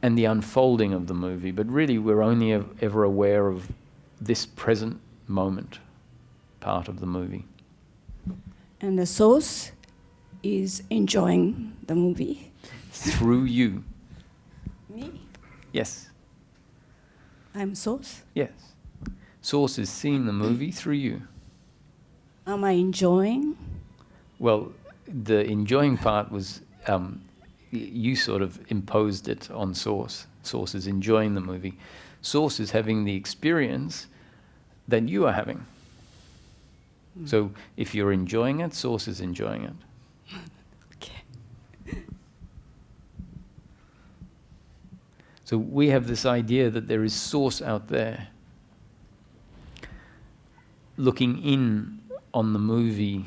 and the unfolding of the movie, but really we're only ever aware of this present moment, part of the movie. And the source is enjoying the movie. Through you. Me? Yes. I'm source. Yes. Source is seeing the movie through you. Am I enjoying? Well, the enjoying part was you sort of imposed it on Source. Source is enjoying the movie. Source is having the experience that you are having. So if you're enjoying it, Source is enjoying it. Okay. So we have this idea that there is Source out there looking in on the movie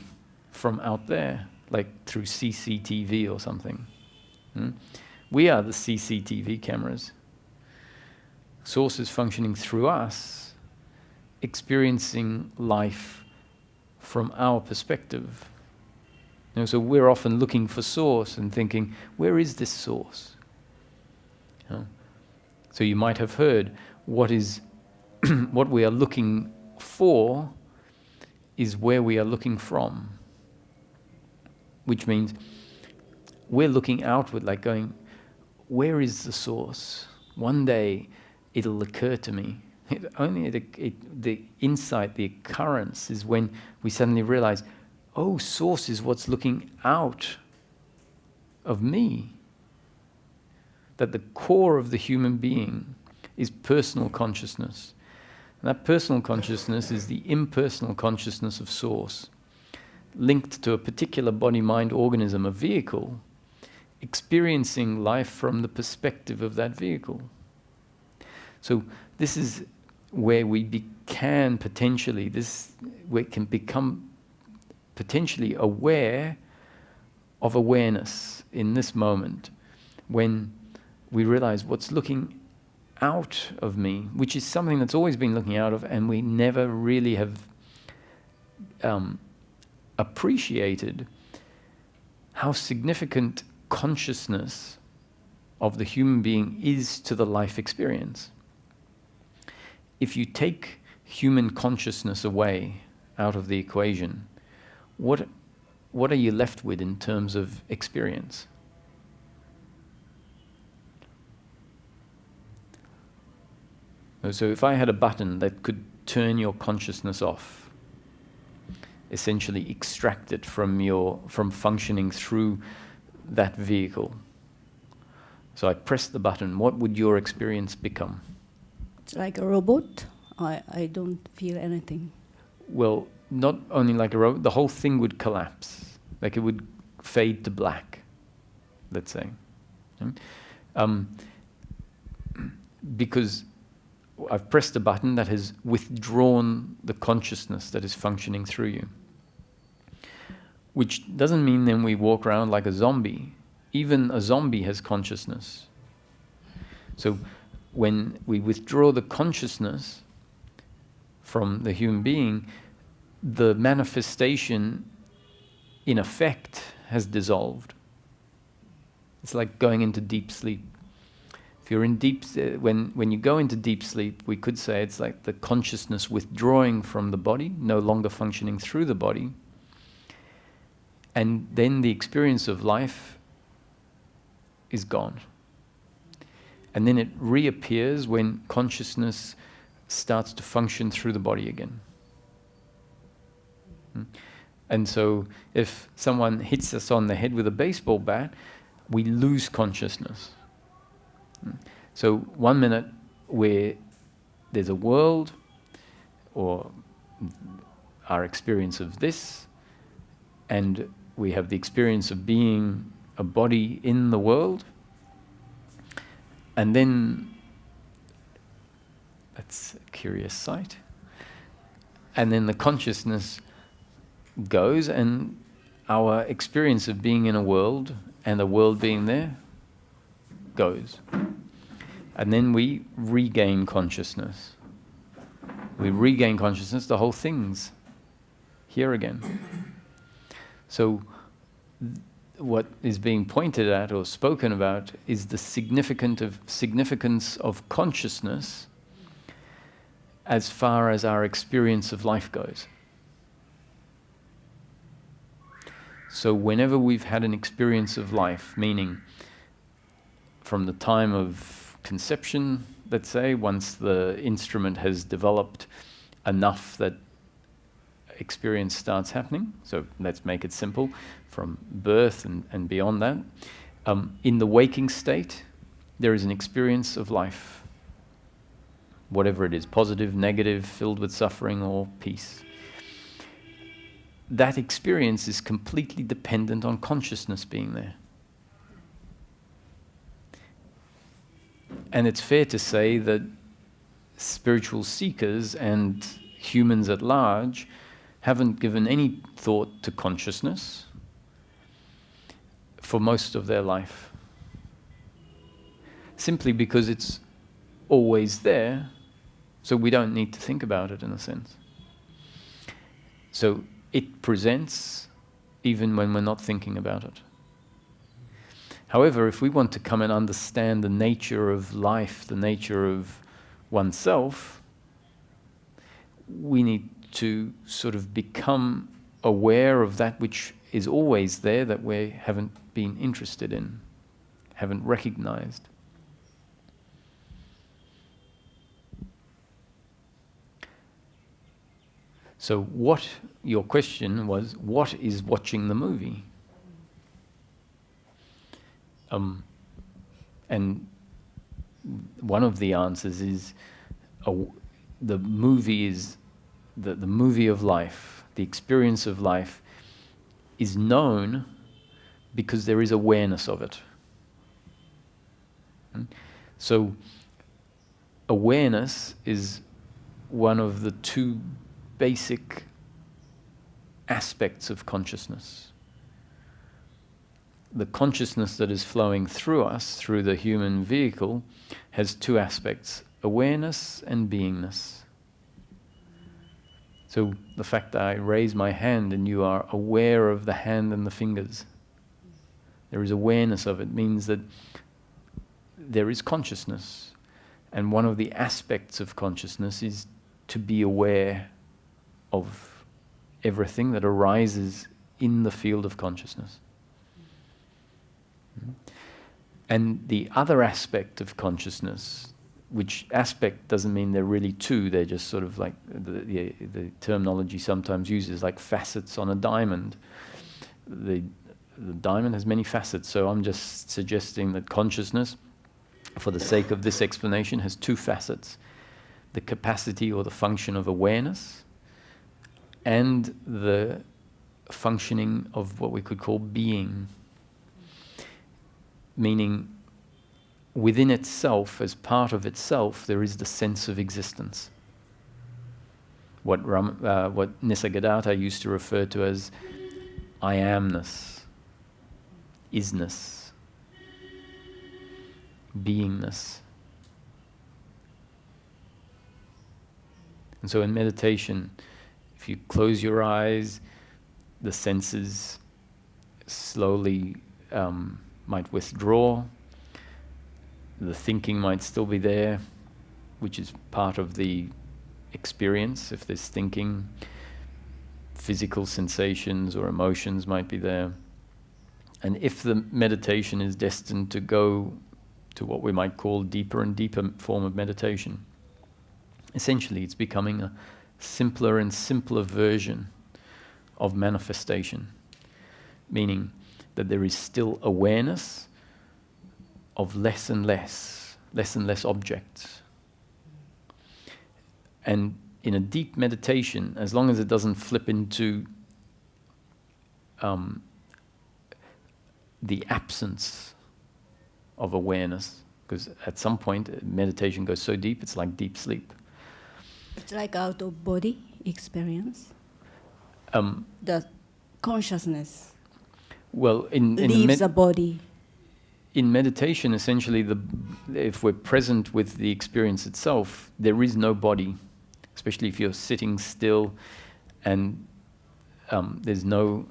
from out there, like through CCTV or something. We are the CCTV cameras. Source is functioning through us, experiencing life from our perspective. So we're often looking for Source and thinking, where is this Source? So you might have heard what we are looking for is where we are looking from, which means we're looking outward, like going, where is the Source? One day it'll occur to me. The insight, the occurrence is when we suddenly realize, oh, Source is what's looking out of me. That the core of the human being is personal consciousness. And that personal consciousness is the impersonal consciousness of Source, linked to a particular body-mind organism, a vehicle, experiencing life from the perspective of that vehicle. So this is where we can become potentially aware of awareness in this moment, when we realize what's looking out of me, which is something that's always been looking out of, and we never really have appreciated how significant consciousness of the human being is to the life experience. If you take human consciousness away out of the equation, what are you left with in terms of experience? So if I had a button that could turn your consciousness off, essentially extract it from functioning through that vehicle. So I press the button, what would your experience become? It's like a robot. I don't feel anything. Well, not only like a robot, the whole thing would collapse. Like it would fade to black, let's say. Because I've pressed a button that has withdrawn the consciousness that is functioning through you. Which doesn't mean then we walk around like a zombie. Even a zombie has consciousness. So when we withdraw the consciousness from the human being, the manifestation in effect has dissolved. It's like going into deep sleep. If you're in when you go into deep sleep, we could say it's like the consciousness withdrawing from the body, no longer functioning through the body. And then the experience of life is gone. And then it reappears when consciousness starts to function through the body again. And so if someone hits us on the head with a baseball bat, we lose consciousness. So 1 minute where there's a world, or our experience of this, and we have the experience of being a body in the world, and then, that's a curious sight, and then the consciousness goes, and our experience of being in a world and the world being there goes. And then we regain consciousness. We regain consciousness, the whole thing's here again. So what is being pointed at or spoken about is the significance of consciousness as far as our experience of life goes. So whenever we've had an experience of life, meaning from the time of conception, let's say, once the instrument has developed enough that experience starts happening, so let's make it simple, from birth and beyond that, in the waking state, there is an experience of life, whatever it is, positive, negative, filled with suffering, or peace. That experience is completely dependent on consciousness being there. And it's fair to say that spiritual seekers and humans at large haven't given any thought to consciousness for most of their life. Simply because it's always there, so we don't need to think about it in a sense. So it presents even when we're not thinking about it. However, if we want to come and understand the nature of life, the nature of oneself, we need to sort of become aware of that which is always there that we haven't been interested in, haven't recognized. So your question was, what is watching the movie? And one of the answers is the movie is the movie of life, the experience of life is known because there is awareness of it. So awareness is one of the two basic aspects of consciousness. The consciousness that is flowing through us, through the human vehicle, has two aspects, awareness and beingness. So the fact that I raise my hand and you are aware of the hand and the fingers, There is awareness of it. Means that there is consciousness. And one of the aspects of consciousness is to be aware of everything that arises in the field of consciousness. And the other aspect of consciousness, which aspect doesn't mean they're really two, they're just sort of like the terminology sometimes uses, like facets on a diamond. The diamond has many facets, so I'm just suggesting that consciousness, for the sake of this explanation, has two facets: the capacity or the function of awareness, and the functioning of what we could call being. Meaning, within itself, as part of itself, there is the sense of existence. What Nisargadatta used to refer to as I amness, isness, beingness. And so in meditation, if you close your eyes, the senses slowly might withdraw. The thinking might still be there, which is part of the experience. If there's thinking, physical sensations or emotions might be there. And if the meditation is destined to go to what we might call deeper and deeper form of meditation, essentially it's becoming a simpler and simpler version of manifestation, meaning that there is still awareness of less and less objects. And in a deep meditation, as long as it doesn't flip into the absence of awareness, because at some point meditation goes so deep, it's like deep sleep. It's like out of body experience. The consciousness leaves the body. In meditation, essentially, if we're present with the experience itself, there is no body, especially if you're sitting still and there's no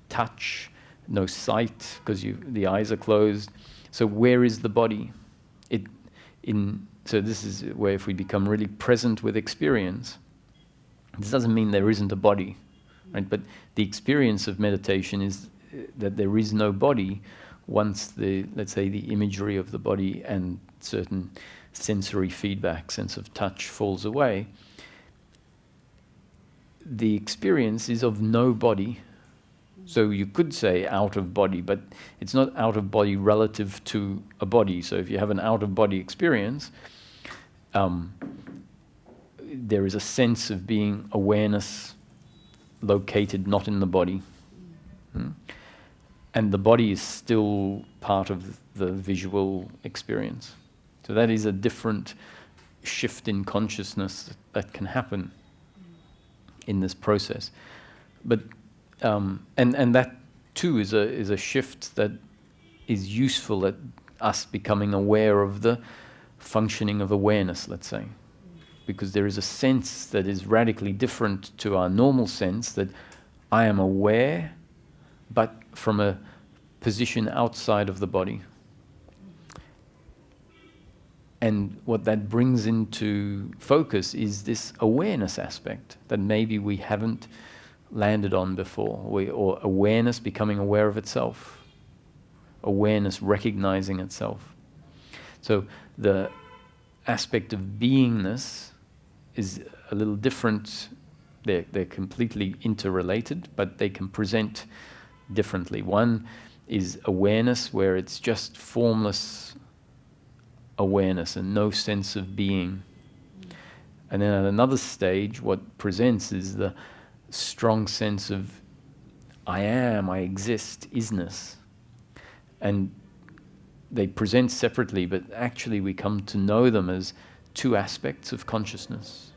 touch, no sight, because the eyes are closed. So where is the body? So this is where if we become really present with experience, this doesn't mean there isn't a body, right? But the experience of meditation is that there is no body once let's say, the imagery of the body and certain sensory feedback, sense of touch, falls away. The experience is of no body. So you could say out of body, but it's not out of body relative to a body. So if you have an out of body experience, there is a sense of being awareness located not in the body. And the body is still part of the visual experience. So that is a different shift in consciousness that can happen in this process. But and that too is a shift that is useful at us becoming aware of the functioning of awareness, let's say. Because there is a sense that is radically different to our normal sense that I am aware, but from a position outside of the body. And what that brings into focus is this awareness aspect that maybe we haven't landed on before, or awareness becoming aware of itself, awareness recognizing itself. So the aspect of beingness is a little different. They're completely interrelated, but they can present differently. One is awareness, where it's just formless awareness and no sense of being. And then at another stage, what presents is the strong sense of I am, I exist, isness. And they present separately, but actually we come to know them as two aspects of consciousness.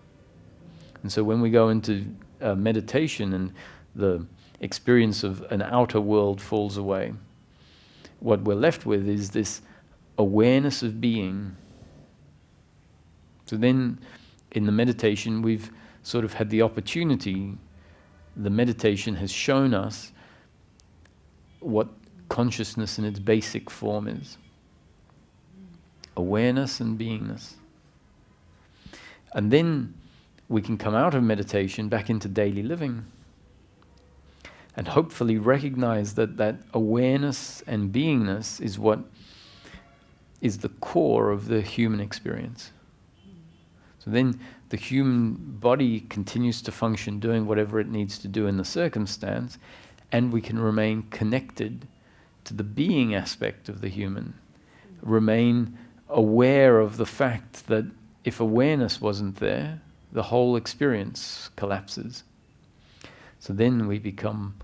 And so when we go into meditation and the experience of an outer world falls away, what we're left with is this awareness of being. So then in the meditation we've sort of had the opportunity, the meditation has shown us what consciousness in its basic form is. Awareness and beingness. And then we can come out of meditation back into daily living and hopefully recognize that that awareness and beingness is what is the core of the human experience. So then the human body continues to function doing whatever it needs to do in the circumstance, and we can remain connected to the being aspect of the human, remain aware of the fact that if awareness wasn't there, the whole experience collapses. So then we become,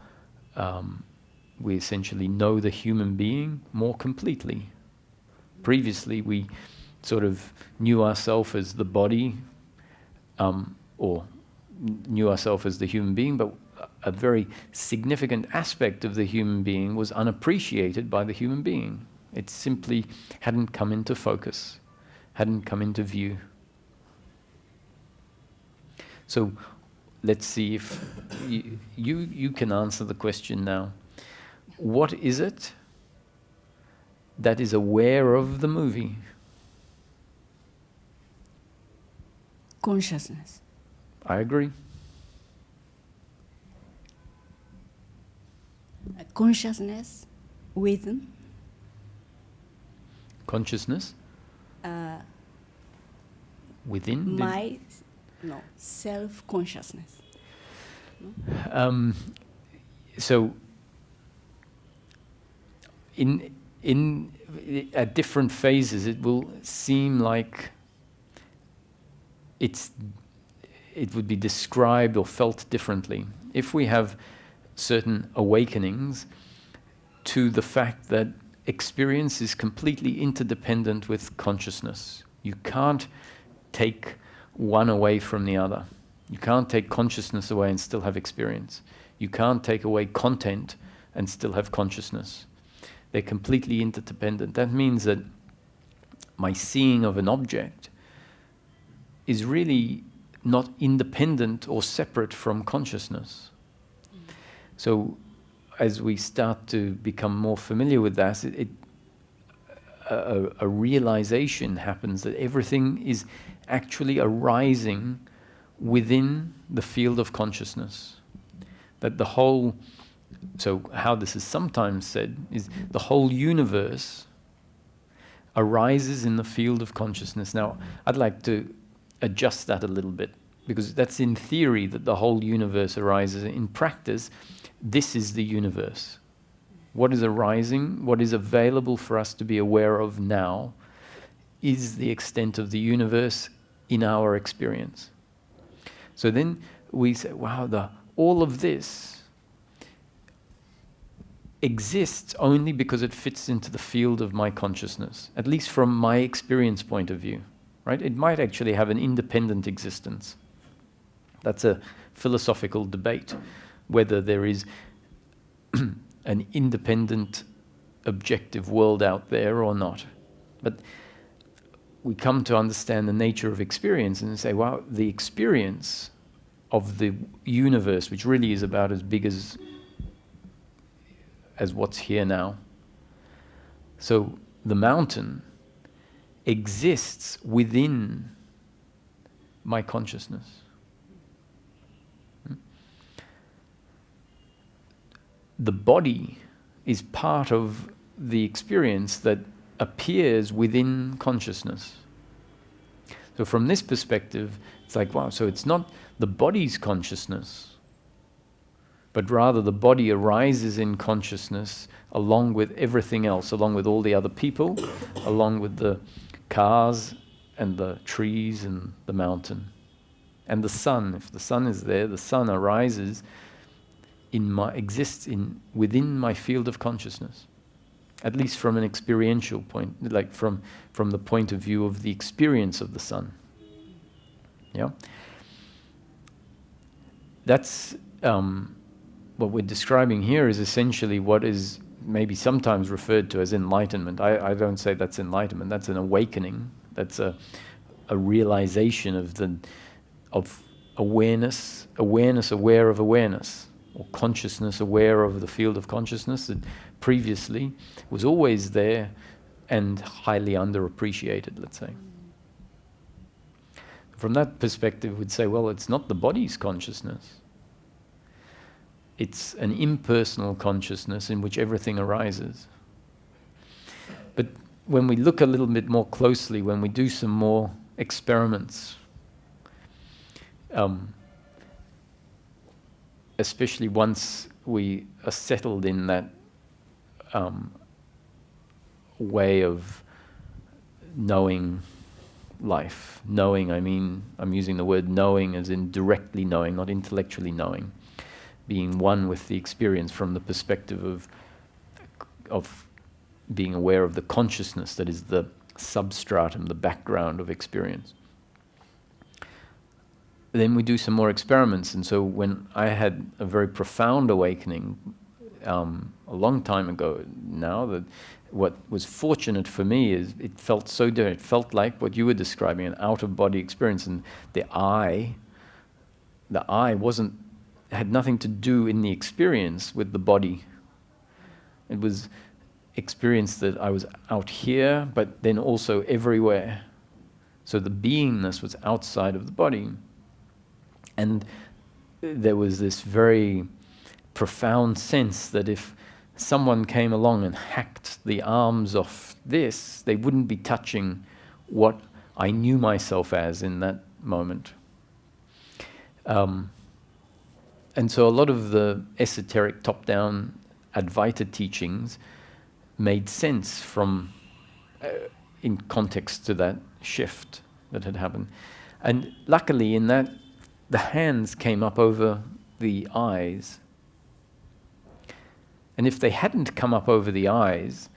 we essentially know the human being more completely. Previously we sort of knew ourselves as the body, or knew ourselves as the human being, but a very significant aspect of the human being was unappreciated by the human being. It simply hadn't come into focus, hadn't come into view. So let's see if you can answer the question now. What is it that is aware of the movie? Consciousness. I agree. Consciousness within. Consciousness? Within? Self-consciousness. So, at different phases, it will seem like it would be described or felt differently. If we have certain awakenings to the fact that experience is completely interdependent with consciousness. You can't take one away from the other. You can't take consciousness away and still have experience. You can't take away content and still have consciousness. They're completely interdependent. That means that my seeing of an object is really not independent or separate from consciousness. So as we start to become more familiar with that, a realization happens that everything is actually arising within the field of consciousness. That the whole, so how this is sometimes said, is the whole universe arises in the field of consciousness. Now, I'd like to adjust that a little bit, because that's in theory that the whole universe arises. In practice, this is the universe. What is arising, what is available for us to be aware of now, is the extent of the universe in our experience. So then we say, wow, all of this exists only because it fits into the field of my consciousness, at least from my experience point of view. Right? It might actually have an independent existence. That's a philosophical debate, whether there is an independent, objective world out there or not. But we come to understand the nature of experience and say, wow, the experience of the universe, which really is about as big as what's here now. So the mountain exists within my consciousness. The body is part of the experience that appears within consciousness. So from this perspective, it's like, wow, so it's not the body's consciousness, but rather the body arises in consciousness along with everything else, along with all the other people, along with the cars and the trees and the mountain. And the sun, if the sun is there, the sun arises exists within my field of consciousness. At least from an experiential point, like from the point of view of the experience of the sun. Yeah? That's what we're describing here is essentially what is maybe sometimes referred to as enlightenment. I don't say that's enlightenment, that's an awakening. That's a realization of awareness, aware of awareness. or consciousness, aware of the field of consciousness that previously was always there and highly underappreciated, let's say. From that perspective, we'd say, well, it's not the body's consciousness. It's an impersonal consciousness in which everything arises. But when we look a little bit more closely, when we do some more experiments, especially once we are settled in that way of knowing life. Knowing, I mean, I'm using the word knowing as in directly knowing, not intellectually knowing. Being one with the experience from the perspective of being aware of the consciousness that is the substratum, the background of experience. Then we do some more experiments, and so when I had a very profound awakening a long time ago now, that what was fortunate for me is it felt so different. It felt like what you were describing, an out-of-body experience, and the eye had nothing to do in the experience with the body. It was experience that I was out here, but then also everywhere. So the beingness was outside of the body. And there was this very profound sense that if someone came along and hacked the arms off this, they wouldn't be touching what I knew myself as in that moment. And so a lot of the esoteric top-down Advaita teachings made sense from in context to that shift that had happened. And luckily in that, the hands came up over the eyes. And if they hadn't come up over the eyes,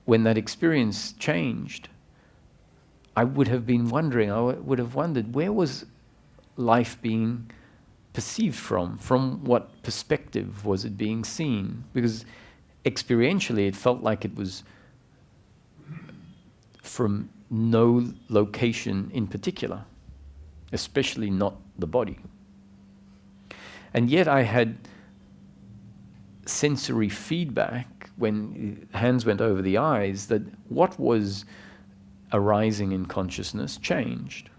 when that experience changed, I would have wondered, where was life being perceived from? From what perspective was it being seen? Because experientially it felt like it was from no location in particular, especially not the body. And yet I had sensory feedback when hands went over the eyes that what was arising in consciousness changed,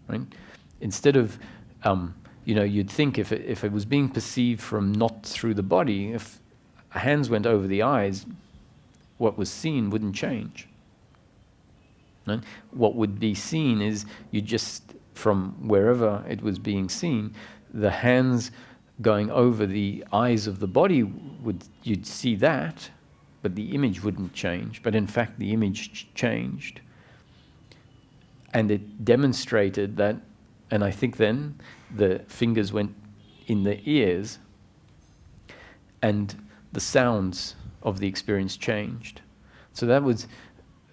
right? Instead of, you'd think if it was being perceived from not through the body, if hands went over the eyes, what was seen wouldn't change. Right? What would be seen is you just, from wherever it was being seen, the hands going over the eyes of the body, you'd see that, but the image wouldn't change. But in fact, the image changed. And it demonstrated that, and I think then the fingers went in the ears and the sounds of the experience changed. So that was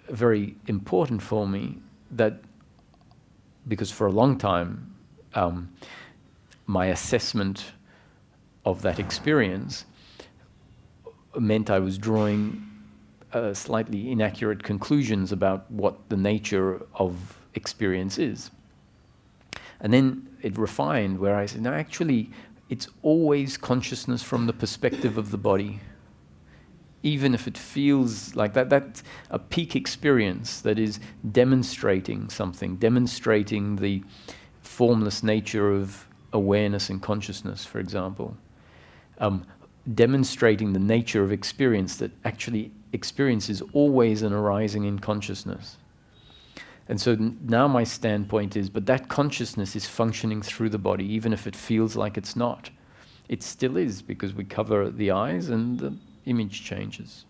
very important for me, that because for a long time my assessment of that experience meant I was drawing slightly inaccurate conclusions about what the nature of experience is. And then it refined where I said, no, actually, it's always consciousness from the perspective of the body. Even if it feels like that, that's a peak experience that is demonstrating something, demonstrating the formless nature of awareness and consciousness, for example. Demonstrating the nature of experience, that actually experience is always an arising in consciousness. And so now my standpoint is, but that consciousness is functioning through the body, even if it feels like it's not. It still is, because we cover the eyes and the image changes.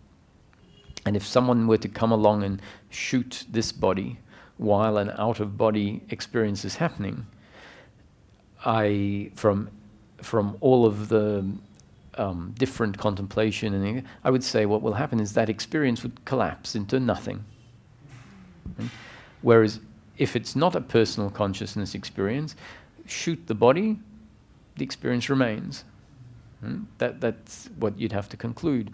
And if someone were to come along and shoot this body while an out-of-body experience is happening, from all of the different contemplation, I would say what will happen is that experience would collapse into nothing. Right? Whereas if it's not a personal consciousness experience, shoot the body, the experience remains. That's what you'd have to conclude.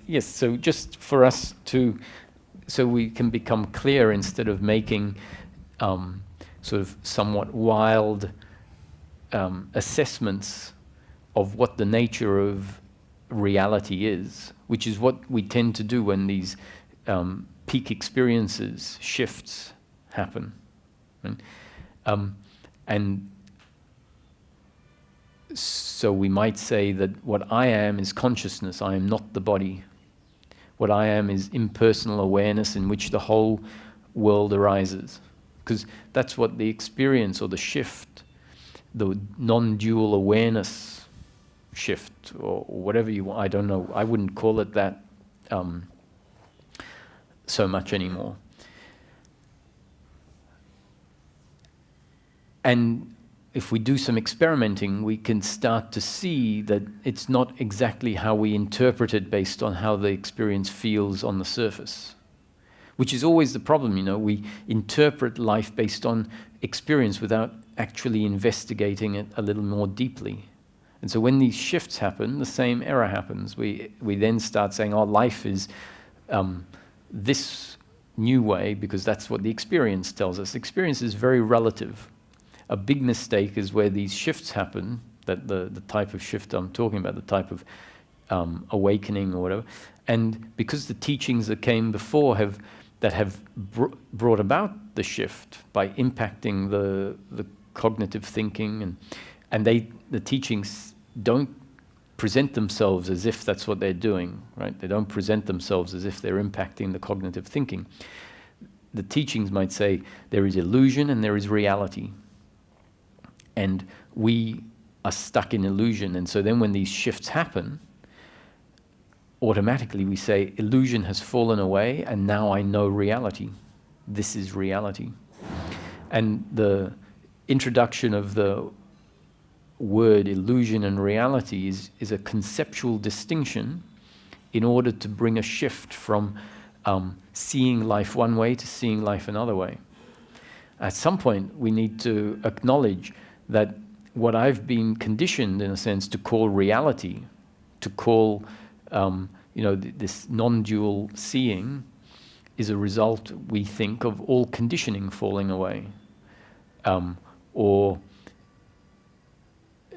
Yes, so just for us to, so we can become clear instead of making sort of somewhat wild assessments of what the nature of reality is, which is what we tend to do when these peak experiences, shifts happen. Right? And so we might say that what I am is consciousness, I am not the body. What I am is impersonal awareness in which the whole world arises. Because that's what the experience or the shift, the non-dual awareness shift, or whatever you want, I don't know, I wouldn't call it that so much anymore. And if we do some experimenting, we can start to see that it's not exactly how we interpret it based on how the experience feels on the surface. Which is always the problem, you know, we interpret life based on experience without actually investigating it a little more deeply. And so when these shifts happen, the same error happens. We then start saying, oh, life is this new way because that's what the experience tells us. Experience is very relative. A big mistake is where these shifts happen, that the type of shift I'm talking about, the type of awakening or whatever. And because the teachings that came before have brought about the shift by impacting the cognitive thinking, and the teachings don't present themselves as if that's what they're doing, right? They don't present themselves as if they're impacting the cognitive thinking. The teachings might say there is illusion and there is reality. And we are stuck in illusion. And so then when these shifts happen, automatically we say, illusion has fallen away and now I know reality. This is reality. And the introduction of the word illusion and reality is a conceptual distinction in order to bring a shift from seeing life one way to seeing life another way. At some point, we need to acknowledge that what I've been conditioned, in a sense, to call reality, to call this non-dual seeing, is a result, we think, of all conditioning falling away.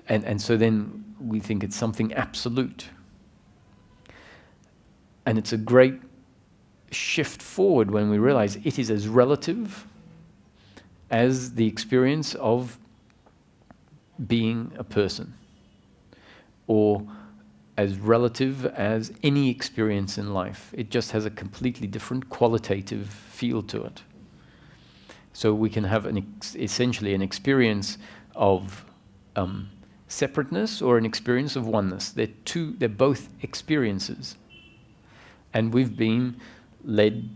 And so then we think it's something absolute. And it's a great shift forward when we realize it is as relative as the experience of being a person, or as relative as any experience in life. It just has a completely different qualitative feel to it. So we can have essentially an experience of separateness or an experience of oneness. They're both experiences. And we've been led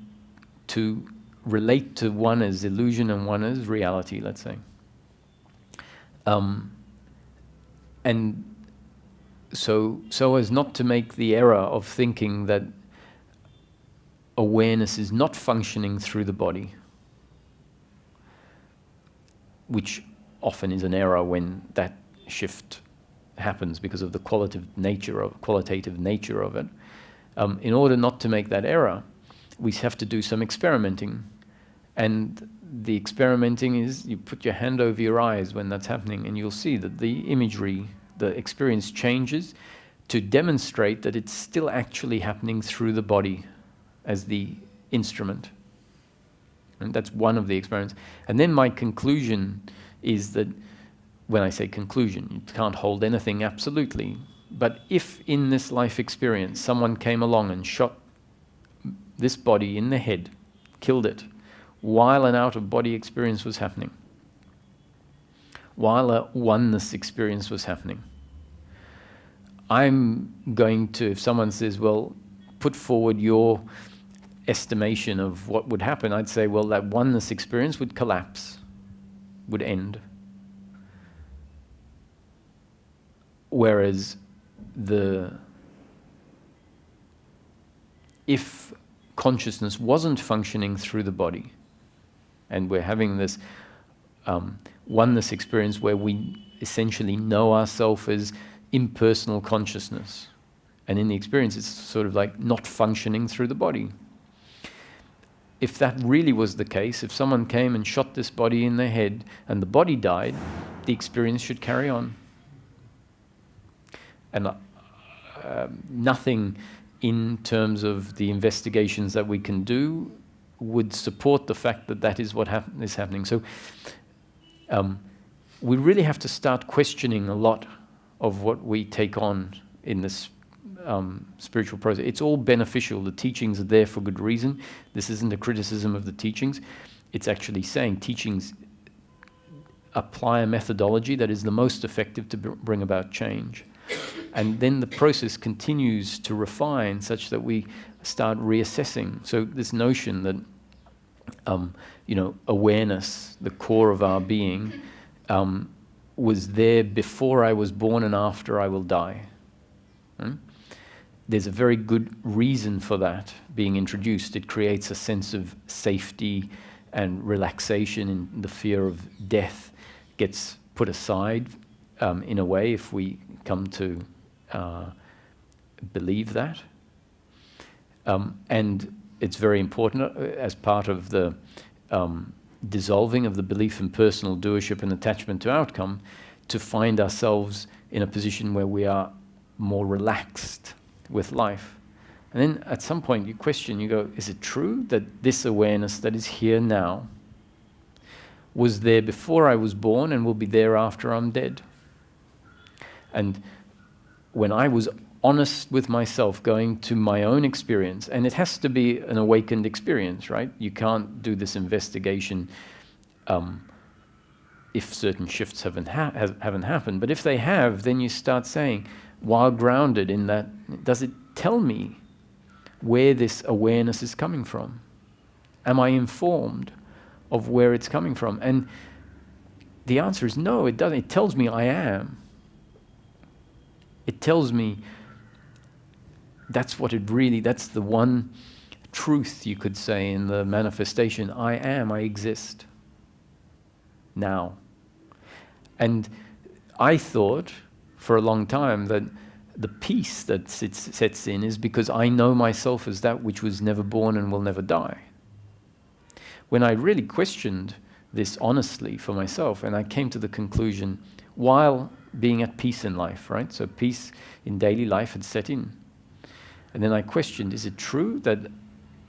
to relate to one as illusion and one as reality, let's say. And so as not to make the error of thinking that awareness is not functioning through the body, which often is an error when that shift happens because of the qualitative nature of it. In order not to make that error, we have to do some experimenting. And the experimenting is you put your hand over your eyes when that's happening, and you'll see that the imagery, the experience changes to demonstrate that it's still actually happening through the body as the instrument. And that's one of the experiments. And then my conclusion is that, when I say conclusion, you can't hold anything absolutely, but if in this life experience someone came along and shot this body in the head, killed it, while an out-of-body experience was happening, while a oneness experience was happening, I'm going to, if someone says, well, put forward your estimation of what would happen, I'd say, well, that oneness experience would collapse, would end. Whereas if consciousness wasn't functioning through the body, and we're having this oneness experience where we essentially know ourselves as impersonal consciousness, and in the experience it's sort of like not functioning through the body. if that really was the case, if someone came and shot this body in the head and the body died, the experience should carry on. And nothing in terms of the investigations that we can do would support the fact that that is what is happening. So we really have to start questioning a lot of what we take on in this spiritual process. It's all beneficial. The teachings are there for good reason. This isn't a criticism of the teachings. It's actually saying teachings apply a methodology that is the most effective to bring about change. And then the process continues to refine such that we start reassessing. So this notion that, awareness, the core of our being, was there before I was born and after I will die. There's a very good reason for that being introduced. It creates a sense of safety and relaxation, and the fear of death gets put aside in a way if we come to believe that. And it's very important as part of the dissolving of the belief in personal doership and attachment to outcome to find ourselves in a position where we are more relaxed with life. And then at some point you question, you go, is it true that this awareness that is here now was there before I was born and will be there after I'm dead? And when I was honest with myself, going to my own experience, and it has to be an awakened experience, right? You can't do this investigation if certain shifts haven't happened. But if they have, then you start saying, while grounded in that, does it tell me where this awareness is coming from? Am I informed of where it's coming from? And the answer is no, it doesn't. It tells me I am. It tells me that's the one truth you could say in the manifestation. I am, I exist now. And I thought for a long time that the peace that sets in is because I know myself as that which was never born and will never die. When I really questioned this honestly for myself, and I came to the conclusion, while being at peace in life, right? So peace in daily life had set in. And then I questioned, is it true that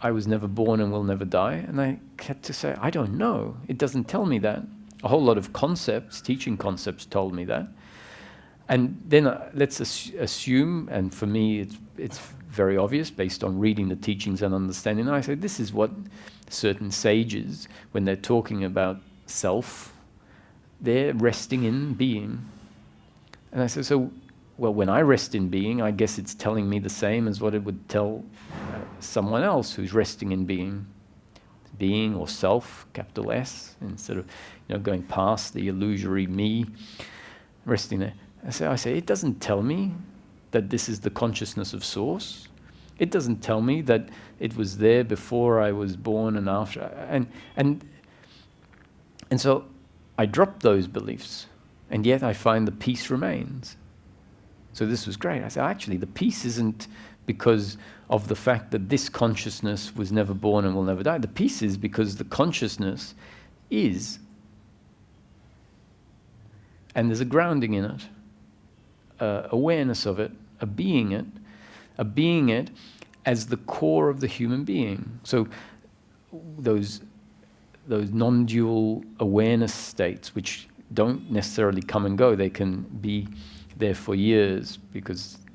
I was never born and will never die? And I had to say, I don't know. It doesn't tell me that. A whole lot of concepts, teaching concepts, told me that. And then let's assume, and for me it's very obvious based on reading the teachings and understanding. And I say, this is what certain sages, when they're talking about self, they're resting in being. And I say, well, when I rest in being, I guess it's telling me the same as what it would tell someone else who's resting in being. Being or self, capital S, instead of going past the illusory me, resting there. I say, it doesn't tell me that this is the consciousness of Source. It doesn't tell me that it was there before I was born and after. And so I dropped those beliefs, and yet I find the peace remains. So this was great. I said, actually, the peace isn't because of the fact that this consciousness was never born and will never die. The peace is because the consciousness is, and there's a grounding in it, awareness of it, a being it as the core of the human being. So those non-dual awareness states, which don't necessarily come and go, they can be there for years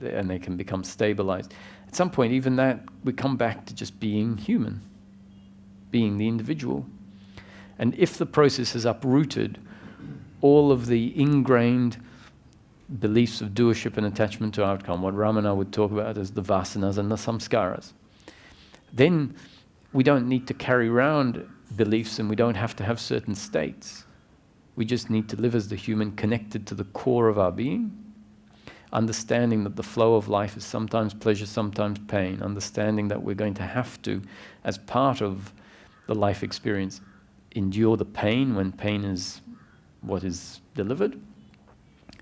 and they can become stabilized. At some point, even that, we come back to just being human, being the individual. And if the process has uprooted all of the ingrained beliefs of doership and attachment to outcome, what Ramana would talk about as the vasanas and the samskaras, then we don't need to carry around beliefs and we don't have to have certain states. We just need to live as the human connected to the core of our being, understanding that the flow of life is sometimes pleasure, sometimes pain, understanding that we're going to have to, as part of the life experience, endure the pain when pain is what is delivered,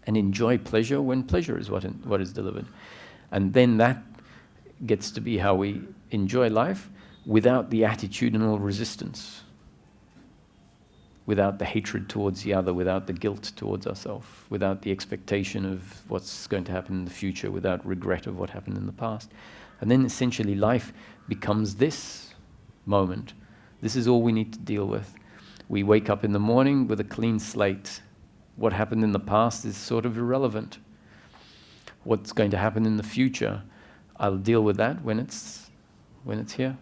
and enjoy pleasure when pleasure is what is delivered. And then that gets to be how we enjoy life, without the attitudinal resistance, without the hatred towards the other, without the guilt towards ourselves, without the expectation of what's going to happen in the future, without regret of what happened in the past. And then essentially life becomes this moment. This is all we need to deal with. We wake up in the morning with a clean slate. What happened in the past is sort of irrelevant. What's going to happen in the future, I'll deal with that when it's here.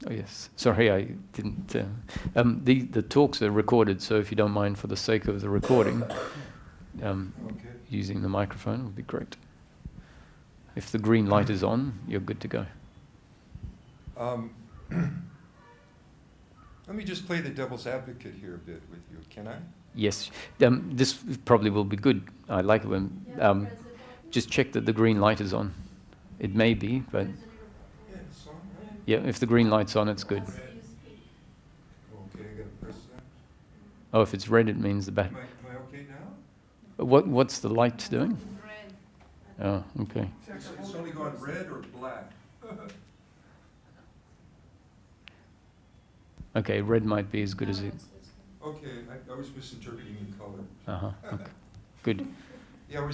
Oh yes, sorry I didn't. The talks are recorded, so if you don't mind, for the sake of the recording, using the microphone would be great. If the green light is on, you're good to go. Let me just play the devil's advocate here a bit with you, can I? Yes, this probably will be good. I like it when, just check that the green light is on. It may be, but yeah, if the green light's on, it's good. Okay, I gotta press that. Oh, if it's red, it means the bat. Am I okay now? What's the light doing? Red. Oh, okay. It's only gone red or black. Okay, red might be as good as it. Okay, I was misinterpreting the color. Okay. Good. Yeah,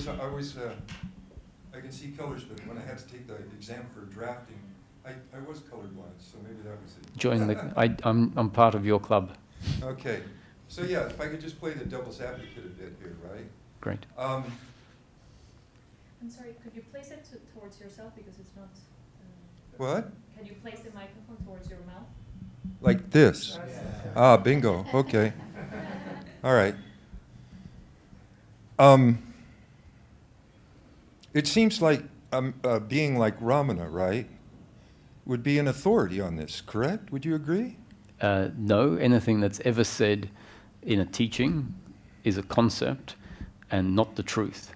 I can see colors, but when I had to take the exam for drafting, I was colorblind, so maybe that was it. Join the. I'm part of your club. Okay, so yeah, if I could just play the devil's advocate a bit here, right? Great. I'm sorry, could you place it towards yourself because it's not... What? Can you place the microphone towards your mouth? Like this? Ah, bingo, okay. All right. It seems like being like Ramana, right, would be an authority on this, correct? Would you agree? No, anything that's ever said in a teaching is a concept and not the truth.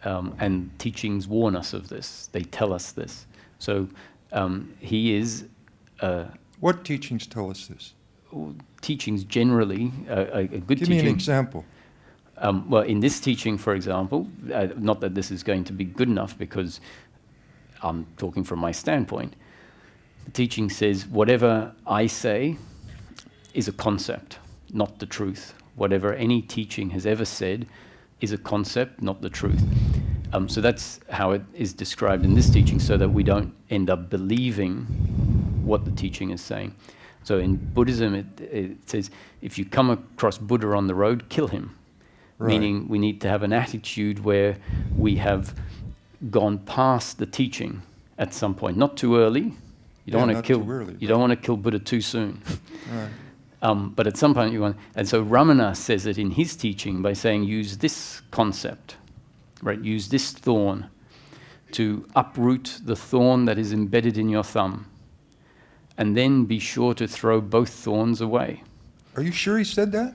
And teachings warn us of this. They tell us this. So he is... What teachings tell us this? Teachings generally, a good teaching... Give me an example. Well, in this teaching, for example, not that this is going to be good enough because I'm talking from my standpoint, the teaching says whatever I say is a concept, not the truth. Whatever any teaching has ever said is a concept, not the truth. So that's how it is described in this teaching, so that we don't end up believing what the teaching is saying. So in Buddhism, it says, if you come across Buddha on the road, kill him. Right. Meaning we need to have an attitude where we have gone past the teaching at some point, not too early. You don't want to kill. You don't want to kill Buddha too soon. Right. But at some point you want. And so Ramana says it in his teaching by saying, use this concept, right? Use this thorn to uproot the thorn that is embedded in your thumb, and then be sure to throw both thorns away. Are you sure he said that?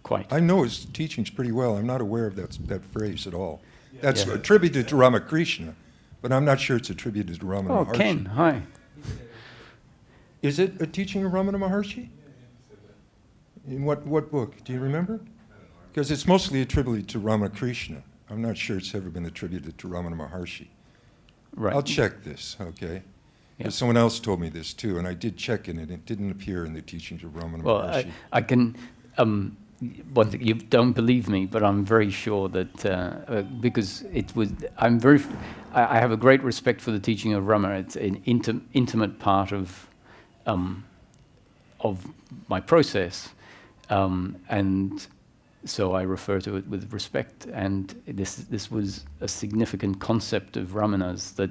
Quite. I know his teachings pretty well. I'm not aware of that phrase at all. That's attributed to Ramakrishna, but I'm not sure it's attributed to Ramana Maharshi. Oh, Ken, hi. Is it a teaching of Ramana Maharshi? In what book? Do you remember? Because it's mostly attributed to Ramakrishna. I'm not sure it's ever been attributed to Ramana Maharshi. Right. I'll check this, okay? Because someone else told me this too, and I did check it, and it didn't appear in the teachings of Ramana Maharshi. Well, I can... you don't believe me, but I'm very sure that because it was, I have a great respect for the teaching of Rama. It's an intimate part of my process, and so I refer to it with respect. And this was a significant concept of Ramana's that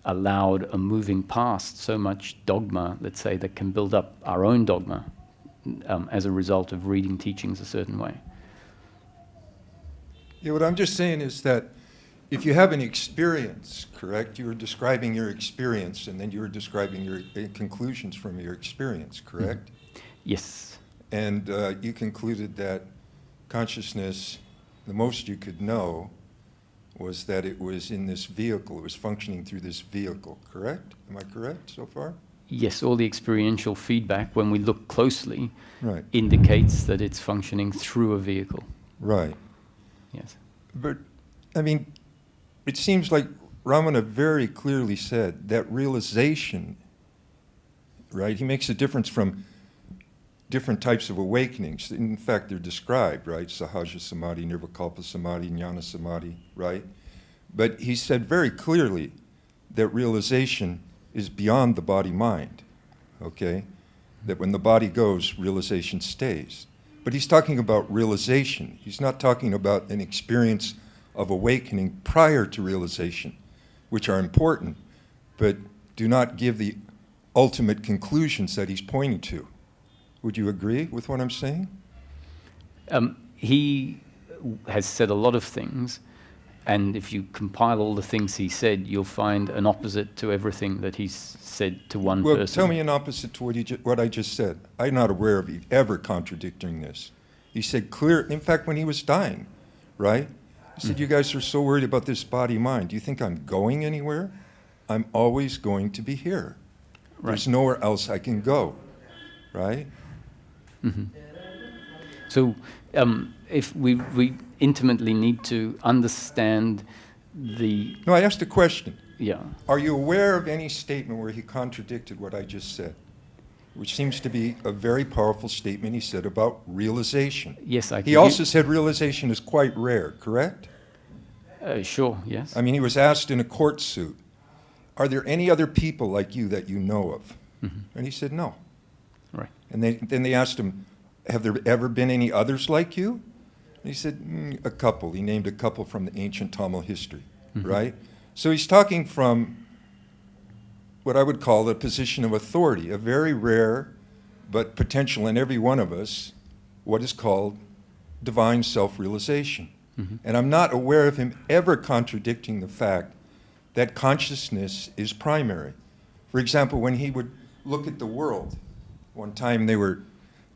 allowed a moving past so much dogma, let's say, that can build up our own dogma. As a result of reading teachings a certain way. Yeah, what I'm just saying is that if you have an experience, correct, you were describing your experience and then you were describing your conclusions from your experience, correct? Mm-hmm. Yes. And you concluded that consciousness, the most you could know, was that it was in this vehicle, it was functioning through this vehicle, correct? Am I correct so far? Yes, all the experiential feedback, when we look closely, right, indicates that it's functioning through a vehicle. Right. Yes. But, I mean, it seems like Ramana very clearly said that realization, right, he makes a difference from different types of awakenings. In fact, they're described, right? Sahaja Samadhi, Nirvikalpa Samadhi, Jnana Samadhi, right? But he said very clearly that realization is beyond the body-mind, okay? That when the body goes, realization stays. But he's talking about realization. He's not talking about an experience of awakening prior to realization, which are important, but do not give the ultimate conclusions that he's pointing to. Would you agree with what I'm saying? He has said a lot of things, and if you compile all the things he said, you'll find an opposite to everything that he's said to one person. Well, tell me an opposite to what I just said. I'm not aware of you ever contradicting this. He said clear, in fact, when he was dying, right? He said, you guys are so worried about this body-mind. Do you think I'm going anywhere? I'm always going to be here. Right. There's nowhere else I can go, right? Mm-hmm. So if we intimately need to understand the... No, I asked a question. Yeah. Are you aware of any statement where he contradicted what I just said? Which seems to be a very powerful statement he said about realization. Yes, I can. He also said realization is quite rare, correct? Sure, yes. I mean, he was asked in a court suit, are there any other people like you that you know of? Mm-hmm. And he said no. Right. And then they asked him, have there ever been any others like you? And he said, a couple. He named a couple from the ancient Tamil history, right? So he's talking from what I would call a position of authority, a very rare but potential in every one of us, what is called divine self-realization. And I'm not aware of him ever contradicting the fact that consciousness is primary. For example, when he would look at the world, one time they were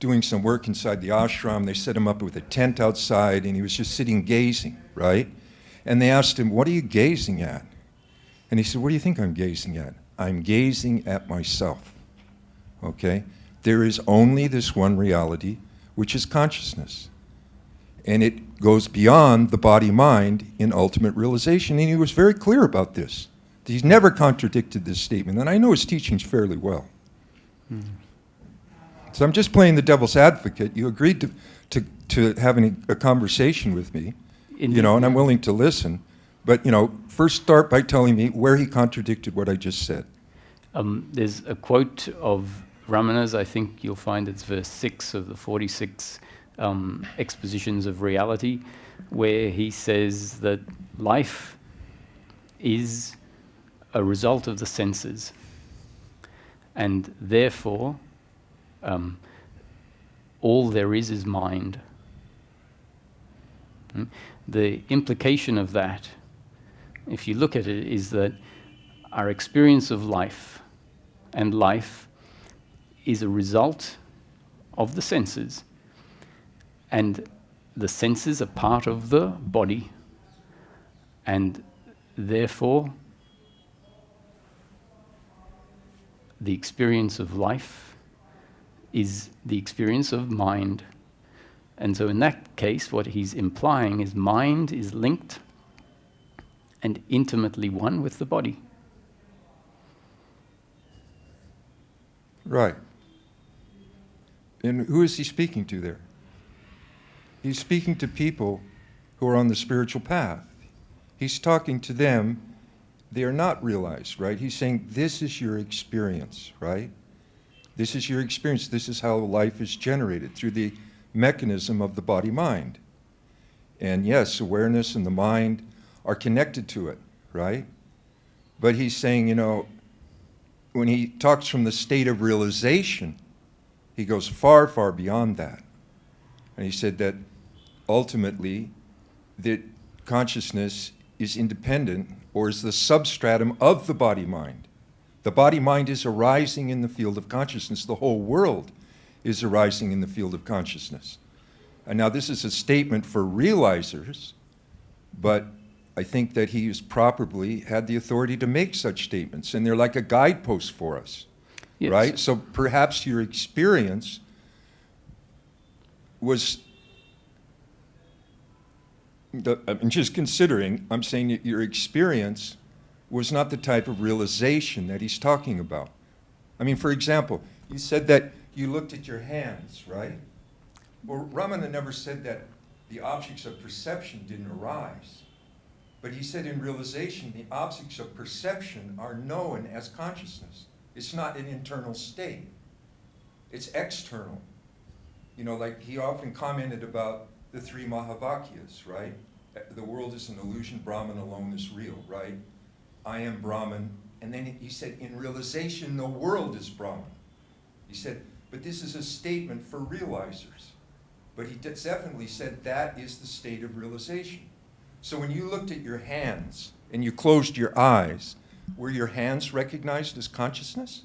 doing some work inside the ashram, they set him up with a tent outside, and he was just sitting gazing, right? And they asked him, what are you gazing at? And he said, what do you think I'm gazing at? I'm gazing at myself, okay? There is only this one reality, which is consciousness. And it goes beyond the body-mind in ultimate realization. And he was very clear about this. He's never contradicted this statement. And I know his teachings fairly well. So I'm just playing the devil's advocate. You agreed to having a conversation with me, Indeed, you know, and yeah. I'm willing to listen. But, you know, first start by telling me where he contradicted what I just said. There's a quote of Ramana's, I think you'll find it's verse 6 of the 46 expositions of reality, where he says that life is a result of the senses, and therefore all there is mind. The implication of that, if you look at it, is that our experience of life and life is a result of the senses. And the senses are part of the body, and therefore the experience of life is the experience of mind. And so in that case, what he's implying is mind is linked and intimately one with the body. Right. And who is he speaking to there? He's speaking to people who are on the spiritual path. He's talking to them. They are not realized, right? He's saying, this is your experience, right? This is your experience. This is how life is generated, through the mechanism of the body-mind. And yes, awareness and the mind are connected to it, right? But he's saying, you know, when he talks from the state of realization, he goes far, far beyond that. And he said that ultimately, that consciousness is independent, or is the substratum of the body-mind. The body-mind is arising in the field of consciousness. The whole world is arising in the field of consciousness. And now this is a statement for realizers, but I think that he has probably had the authority to make such statements, and they're like a guidepost for us, Yes. right? So perhaps your experience was, I'm just considering, I'm saying that your experience was not the type of realization that he's talking about. I mean, for example, you said that you looked at your hands, right? Well, Ramana never said that the objects of perception didn't arise. But he said in realization, the objects of perception are known as consciousness. It's not an internal state. It's external. You know, like he often commented about the three Mahavakyas, right? The world is an illusion, Brahman alone is real, right? I am Brahman. And then he said, in realization, the world is Brahman. He said, but this is a statement for realizers. But he definitely said that is the state of realization. So when you looked at your hands and you closed your eyes, were your hands recognized as consciousness?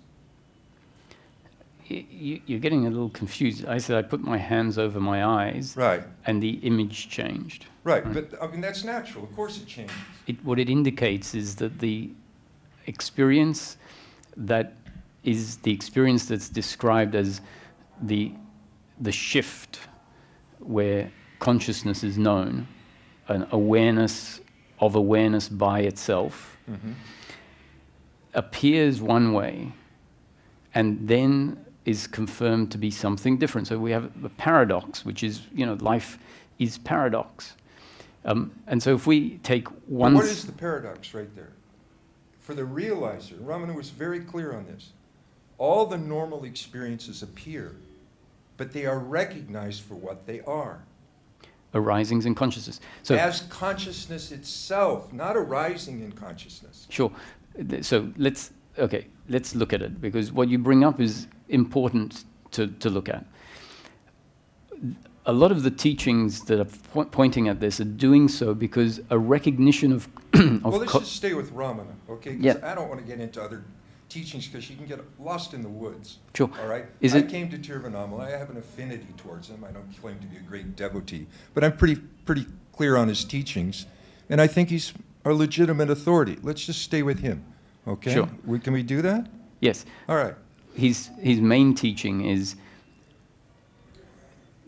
You're getting a little confused. I said I put my hands over my eyes, Right. and the image changed. Right, but I mean, that's natural. Of course it changes. What it indicates is that the experience that is the experience that's described as the shift where consciousness is known, an awareness of awareness by itself, appears one way and then is confirmed to be something different. So we have a paradox, which is, you know, life is paradox. And so if we take one... But what is the paradox right there? For the realizer, Ramana was very clear on this. All the normal experiences appear, but they are recognized for what they are. Arisings in consciousness. So as consciousness itself, not arising in consciousness. Sure. So let's look at it, because what you bring up is important to look at. A lot of the teachings that are pointing at this are doing so because a recognition of... well, let's just stay with Ramana, okay? Because I don't want to get into other teachings because you can get lost in the woods. Sure. All right? I came to Tiruvannamalai. I have an affinity towards him. I don't claim to be a great devotee. But I'm pretty clear on his teachings. And I think he's a legitimate authority. Let's just stay with him, okay? Sure. Can we do that? Yes. All right. His main teaching is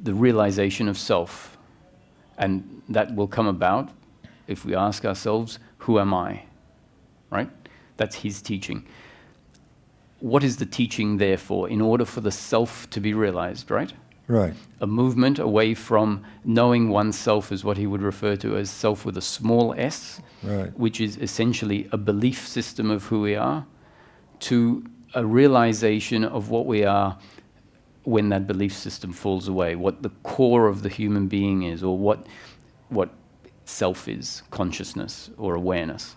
the realization of self. And that will come about if we ask ourselves, who am I? Right? That's his teaching. What is the teaching there for? In order for the self to be realized, right? Right. A movement away from knowing oneself as what he would refer to as self with a small s, right, which is essentially a belief system of who we are, to a realization of what we are when that belief system falls away, what the core of the human being is, or what self is, consciousness or awareness.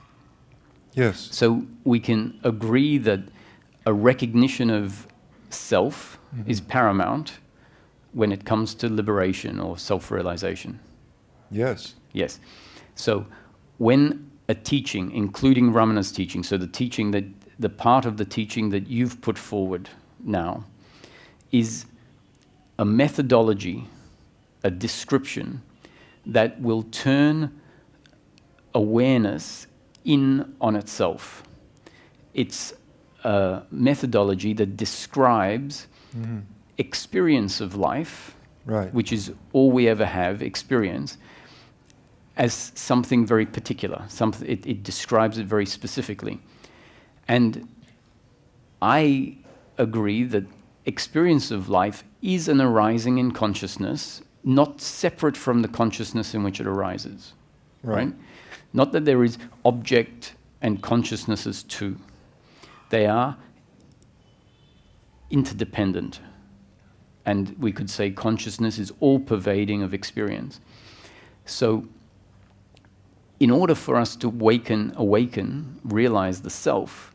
Yes. So we can agree that a recognition of self is paramount when it comes to liberation or self-realization. Yes. Yes. So when a teaching, including Ramana's teaching, so the part of the teaching that you've put forward now is a methodology, a description that will turn awareness in on itself. It's a methodology that describes experience of life, right, which is all we ever have, experience, as something very particular. It describes it very specifically. And I agree that experience of life is an arising in consciousness, not separate from the consciousness in which it arises. Right? Not that there is object and consciousness as two. They are interdependent. And we could say consciousness is all-pervading of experience. So in order for us to awaken, realize the self,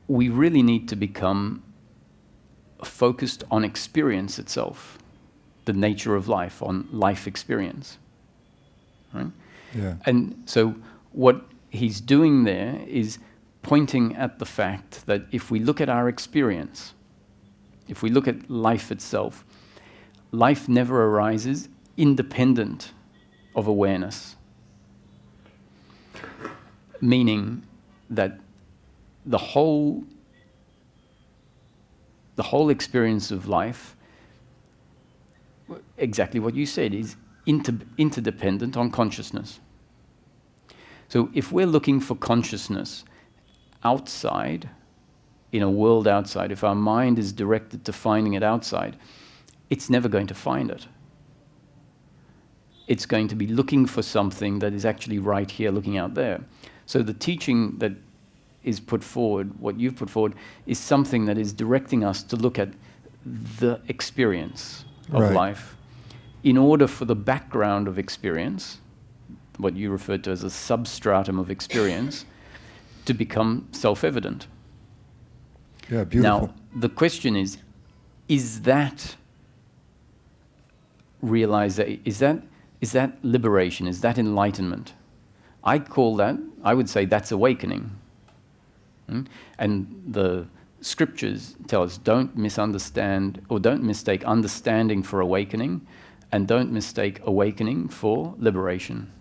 we really need to become focused on experience itself, the nature of life, on life experience. Right? Yeah. And so what he's doing there is pointing at the fact that if we look at our experience, if we look at life itself, life never arises independent of awareness. Meaning that the whole experience of life, exactly what you said, is interdependent on consciousness. So if we're looking for consciousness outside, in a world outside, if our mind is directed to finding it outside, it's never going to find it. It's going to be looking for something that is actually right here, looking out there. So the teaching that is put forward, what you've put forward, is something that is directing us to look at the experience of Right. life in order for the background of experience, what you referred to as a substratum of experience, to become self-evident. Yeah, beautiful. Now, the question is that realization, is that liberation, is that enlightenment? I would say that's awakening. And the scriptures tell us, don't misunderstand, or don't mistake understanding for awakening, and don't mistake awakening for liberation.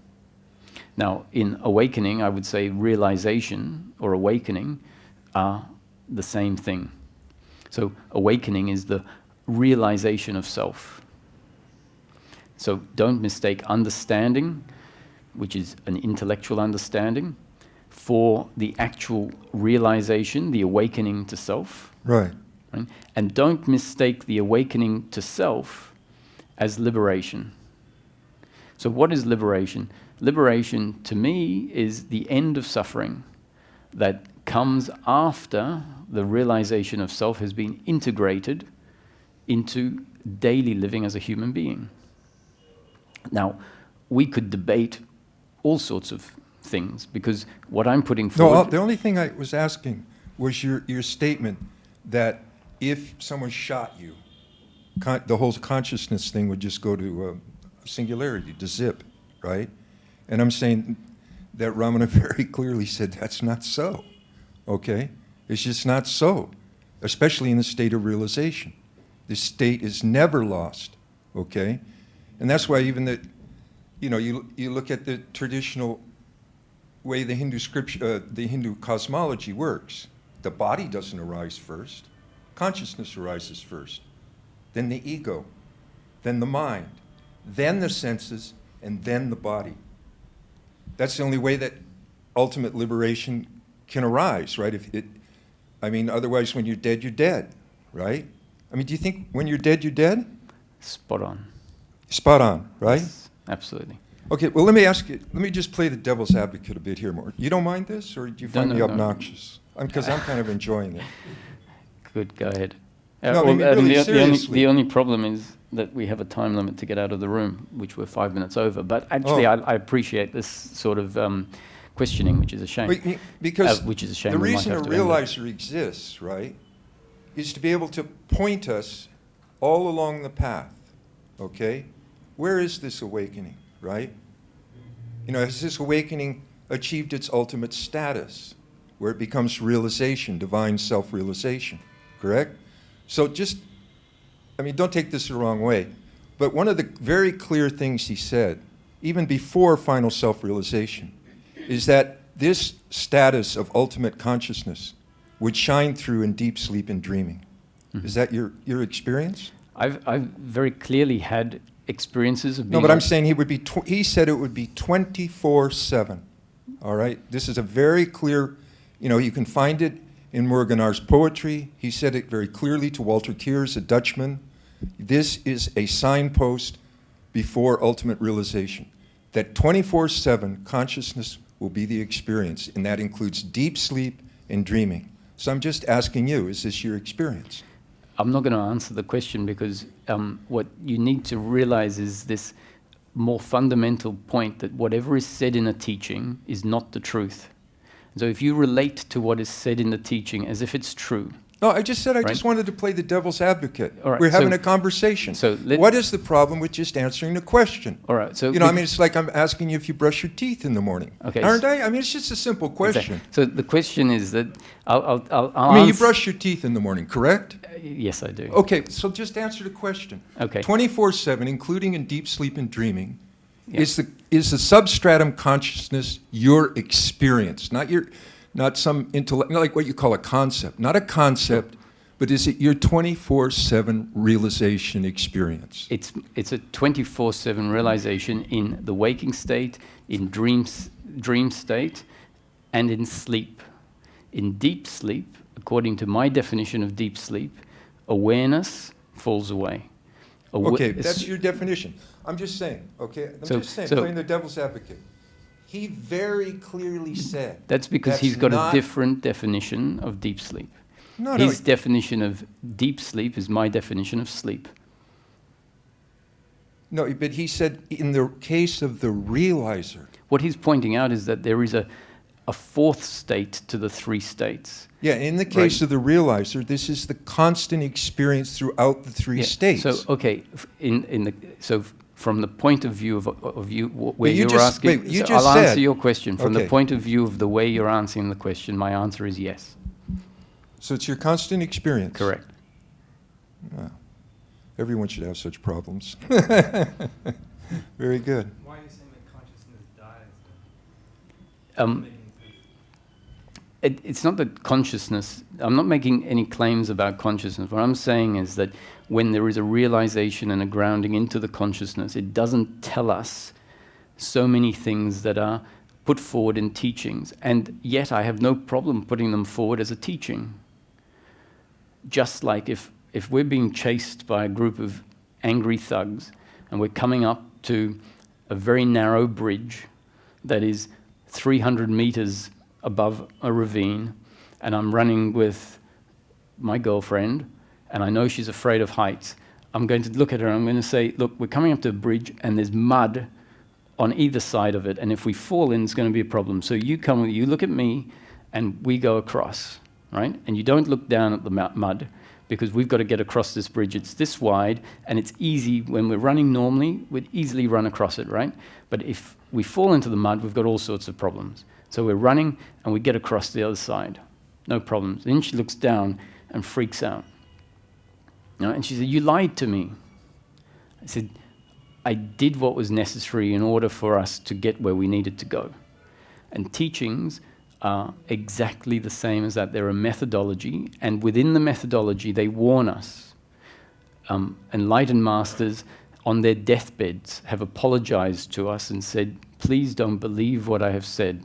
Now, in awakening, I would say realization or awakening are the same thing. So awakening is the realization of self. So don't mistake understanding, which is an intellectual understanding, for the actual realization, the awakening to self. Right. Right? And don't mistake the awakening to self as liberation. So what is liberation? Liberation, to me, is the end of suffering that comes after the realization of self has been integrated into daily living as a human being. Now, we could debate all sorts of things, because what I'm putting forward... No, the only thing I was asking was your statement that if someone shot you, the whole consciousness thing would just go to singularity, to zip, right? And I'm saying that Ramana very clearly said that's not so, okay? It's just not so, especially in the state of realization. The state is never lost, okay? And that's why even that, you look at the traditional way the Hindu scripture, the Hindu cosmology works. The body doesn't arise first. Consciousness arises first. Then the ego, then the mind, then the senses, and then the body. That's the only way that ultimate liberation can arise, right? Otherwise when you're dead, right? Do you think when you're dead? Spot on. Spot on, right? Yes, absolutely. Okay, well, let me ask you, let me just play the devil's advocate a bit here more. You don't mind this, or do you find me obnoxious? Because I'm kind of enjoying it. Good, go ahead. No, really, seriously. The only problem is that we have a time limit to get out of the room, which we're 5 minutes over. But actually, I appreciate this sort of questioning, which is a shame. Because which is a shame. the we might reason have a to end it. realizer exists, right, is to be able to point us all along the path, okay? Where is this awakening, right? Has this awakening achieved its ultimate status, where it becomes realization, divine self-realization, correct? So don't take this the wrong way, but one of the very clear things he said, even before final self-realization, is that this status of ultimate consciousness would shine through in deep sleep and dreaming. Mm-hmm. Is that your experience? I've very clearly had experiences of being... No, but I'm saying he said it would be 24/7, all right? This is a very clear, you can find it in Morgenar's poetry. He said it very clearly to Walter Kiers, a Dutchman. This is a signpost before ultimate realization, that 24/7 consciousness will be the experience, and that includes deep sleep and dreaming. So I'm just asking you, is this your experience? I'm not going to answer the question, because what you need to realize is this more fundamental point, that whatever is said in a teaching is not the truth. So if you relate to what is said in the teaching as if it's true... No, I just said I right? just wanted to play the devil's advocate. All right, We're having a conversation. So what is the problem with just answering the question? All right, so... it's like I'm asking you if you brush your teeth in the morning. Okay. Aren't I? It's just a simple question. Exactly. So the question is that I'll you brush your teeth in the morning, correct? Yes, I do. Okay, so just answer the question. Okay. 24/7, including in deep sleep and dreaming, Yeah. is the substratum consciousness your experience, not some intellect, not like what you call a concept, not a concept, but is it your 24/7 realization experience? It's a 24/7 realization in the waking state, in dream state, and in sleep. In deep sleep, according to my definition of deep sleep, awareness falls away. Okay, that's your definition. I'm just saying, okay? I'm just saying, playing the devil's advocate. He very clearly said... That's because he's got a different definition of deep sleep. His definition of deep sleep is my definition of sleep. No, but he said in the case of the realizer... What he's pointing out is that there is a fourth state to the three states. Yeah, in the case of the realizer, this is the constant experience throughout the three states. So, okay, from the point of view of you, where you're asking... I'll answer your question. From the point of view of the way you're answering the question, my answer is yes. So it's your constant experience? Correct. Wow. Everyone should have such problems. Very good. Why are you saying that consciousness dies? It's not that consciousness... I'm not making any claims about consciousness. What I'm saying is that when there is a realization and a grounding into the consciousness, it doesn't tell us so many things that are put forward in teachings. And yet I have no problem putting them forward as a teaching. Just like if we're being chased by a group of angry thugs and we're coming up to a very narrow bridge that is 300 meters above a ravine, and I'm running with my girlfriend, and I know she's afraid of heights, I'm going to look at her and I'm going to say, look, we're coming up to a bridge and there's mud on either side of it, and if we fall in, it's going to be a problem. So you look at me, and we go across, right? And you don't look down at the mud, because we've got to get across this bridge. It's this wide, and it's easy. When we're running normally, we'd easily run across it, right? But if we fall into the mud, we've got all sorts of problems. So we're running, and we get across the other side. No problems. Then she looks down and freaks out. And she said, you lied to me. I said, I did what was necessary in order for us to get where we needed to go. And teachings are exactly the same as that. They're a methodology, and within the methodology, they warn us. Enlightened masters on their deathbeds have apologized to us and said, please don't believe what I have said.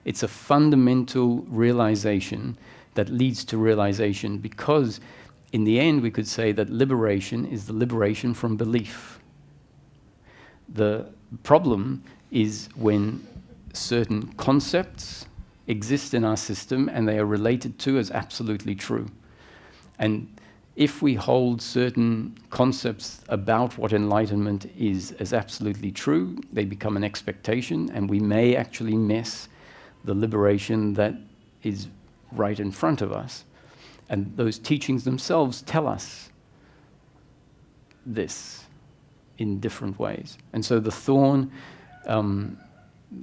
It's a fundamental realization that leads to realization, because in the end we could say that liberation is the liberation from belief. The problem is when certain concepts exist in our system and they are related to as absolutely true. And if we hold certain concepts about what enlightenment is as absolutely true, they become an expectation, and we may actually miss the liberation that is right in front of us. And those teachings themselves tell us this in different ways. And so the thorn,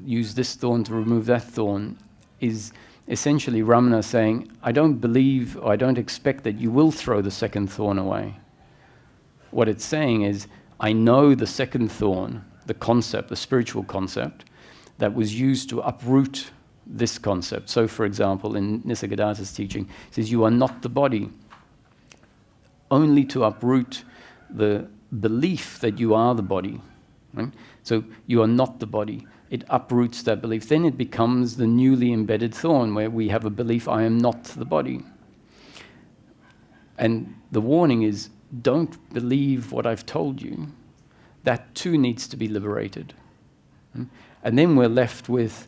use this thorn to remove that thorn, is essentially Ramana saying, I don't believe, or I don't expect that you will throw the second thorn away. What it's saying is, I know the second thorn, the concept, the spiritual concept, that was used to uproot this concept. So, for example, in Nisargadatta's teaching, it says, you are not the body, only to uproot the belief that you are the body. Right? So, you are not the body. It uproots that belief. Then it becomes the newly embedded thorn, where we have a belief, I am not the body. And the warning is, don't believe what I've told you. That too needs to be liberated. And then we're left with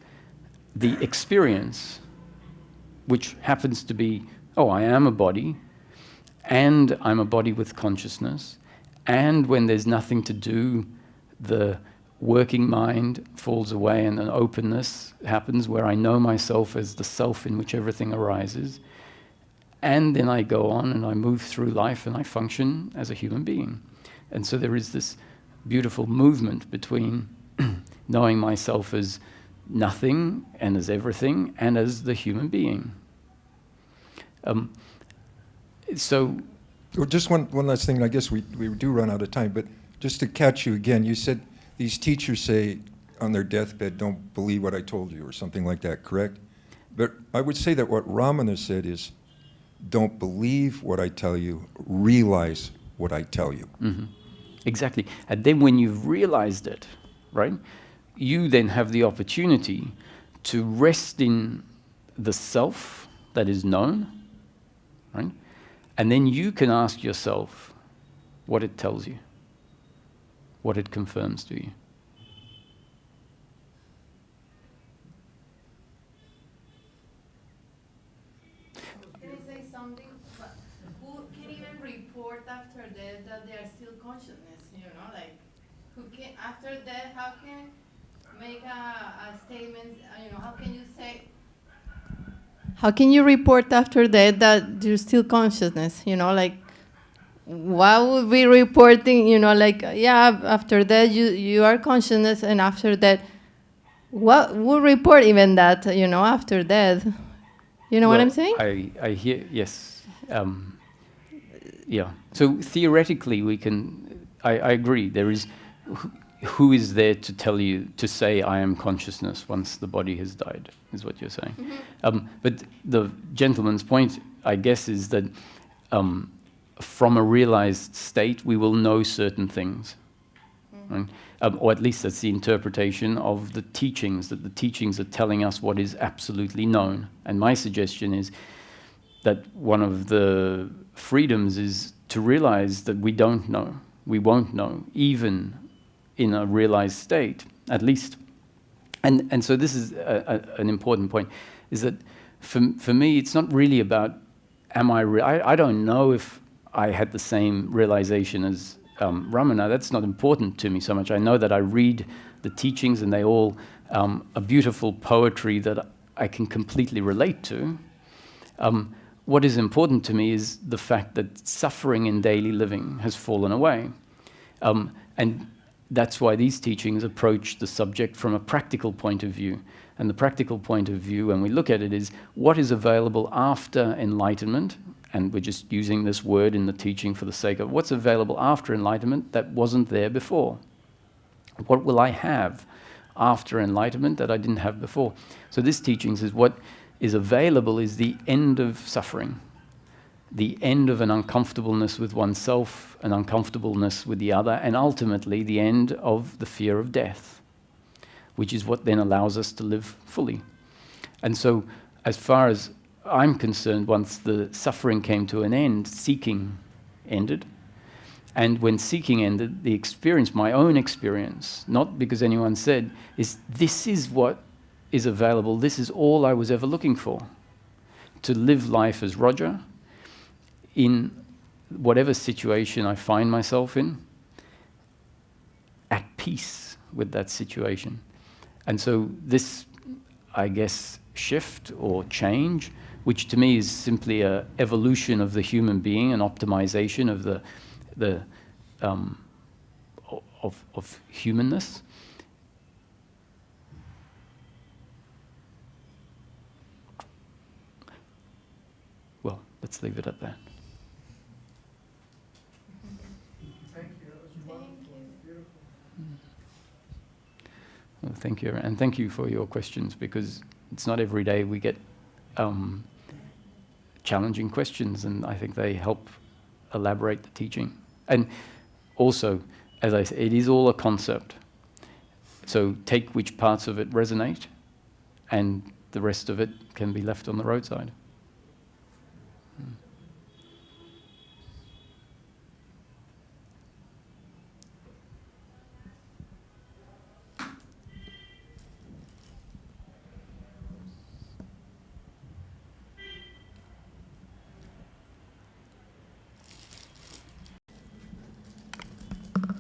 the experience, which happens to be, oh, I am a body, and I'm a body with consciousness, and when there's nothing to do, the working mind falls away and an openness happens where I know myself as the self in which everything arises, and then I go on and I move through life and I function as a human being. And so there is this beautiful movement between knowing myself as nothing and as everything and as the human being. Well, just one last thing, I guess we do run out of time, but just to catch you again, you said these teachers say on their deathbed, don't believe what I told you, or something like that, correct? But I would say that what Ramana said is, don't believe what I tell you, realize what I tell you. Mm-hmm. Exactly. And then when you've realized it, right, you then have the opportunity to rest in the self that is known, right? And then you can ask yourself what it tells you, what it confirms to you. Can I say something? But who can even report after death that they are still consciousness? You know, like who can after death? How can make a statement? You know, how can you say? How can you report after death that you're still consciousness? You know, like why would be reporting? You know, like yeah, after that you are consciousness, and after that, what would report even that? You know, after death. You know what I'm saying? I hear, yes. Yeah. So theoretically, we can, I agree, there is, who is there to tell you, to say I am consciousness once the body has died, is what you're saying. Mm-hmm. But the gentleman's point, I guess, is that from a realized state, we will know certain things. Right? Or at least that's the interpretation of the teachings, that the teachings are telling us what is absolutely known. And my suggestion is that one of the freedoms is to realize that we don't know, we won't know, even in a realized state, at least. And so this is an important point, is that for me, it's not really about, I don't know if I had the same realization as Ramana. That's not important to me so much. I know that I read the teachings and they all are beautiful poetry that I can completely relate to. What is important to me is the fact that suffering in daily living has fallen away. And that's why these teachings approach the subject from a practical point of view. And the practical point of view, when we look at it, is what is available after enlightenment. And we're just using this word in the teaching for the sake of what's available after enlightenment that wasn't there before. What will I have after enlightenment that I didn't have before? So this teaching says what is available is the end of suffering, the end of an uncomfortableness with oneself, an uncomfortableness with the other, and ultimately the end of the fear of death, which is what then allows us to live fully. And so as far as I'm concerned, once the suffering came to an end, seeking ended. And when seeking ended, the experience, my own experience, not because anyone said, is this is what is available, this is all I was ever looking for. To live life as Roger, in whatever situation I find myself in, at peace with that situation. And so this, I guess, shift or change, which to me is simply an evolution of the human being, an optimization of of humanness. Well, let's leave it at that. Thank you. That was wonderful. Beautiful. Well, thank you, and thank you for your questions, because it's not every day we get challenging questions, and I think they help elaborate the teaching. And also, as I said, it is all a concept. So take which parts of it resonate, and the rest of it can be left on the roadside.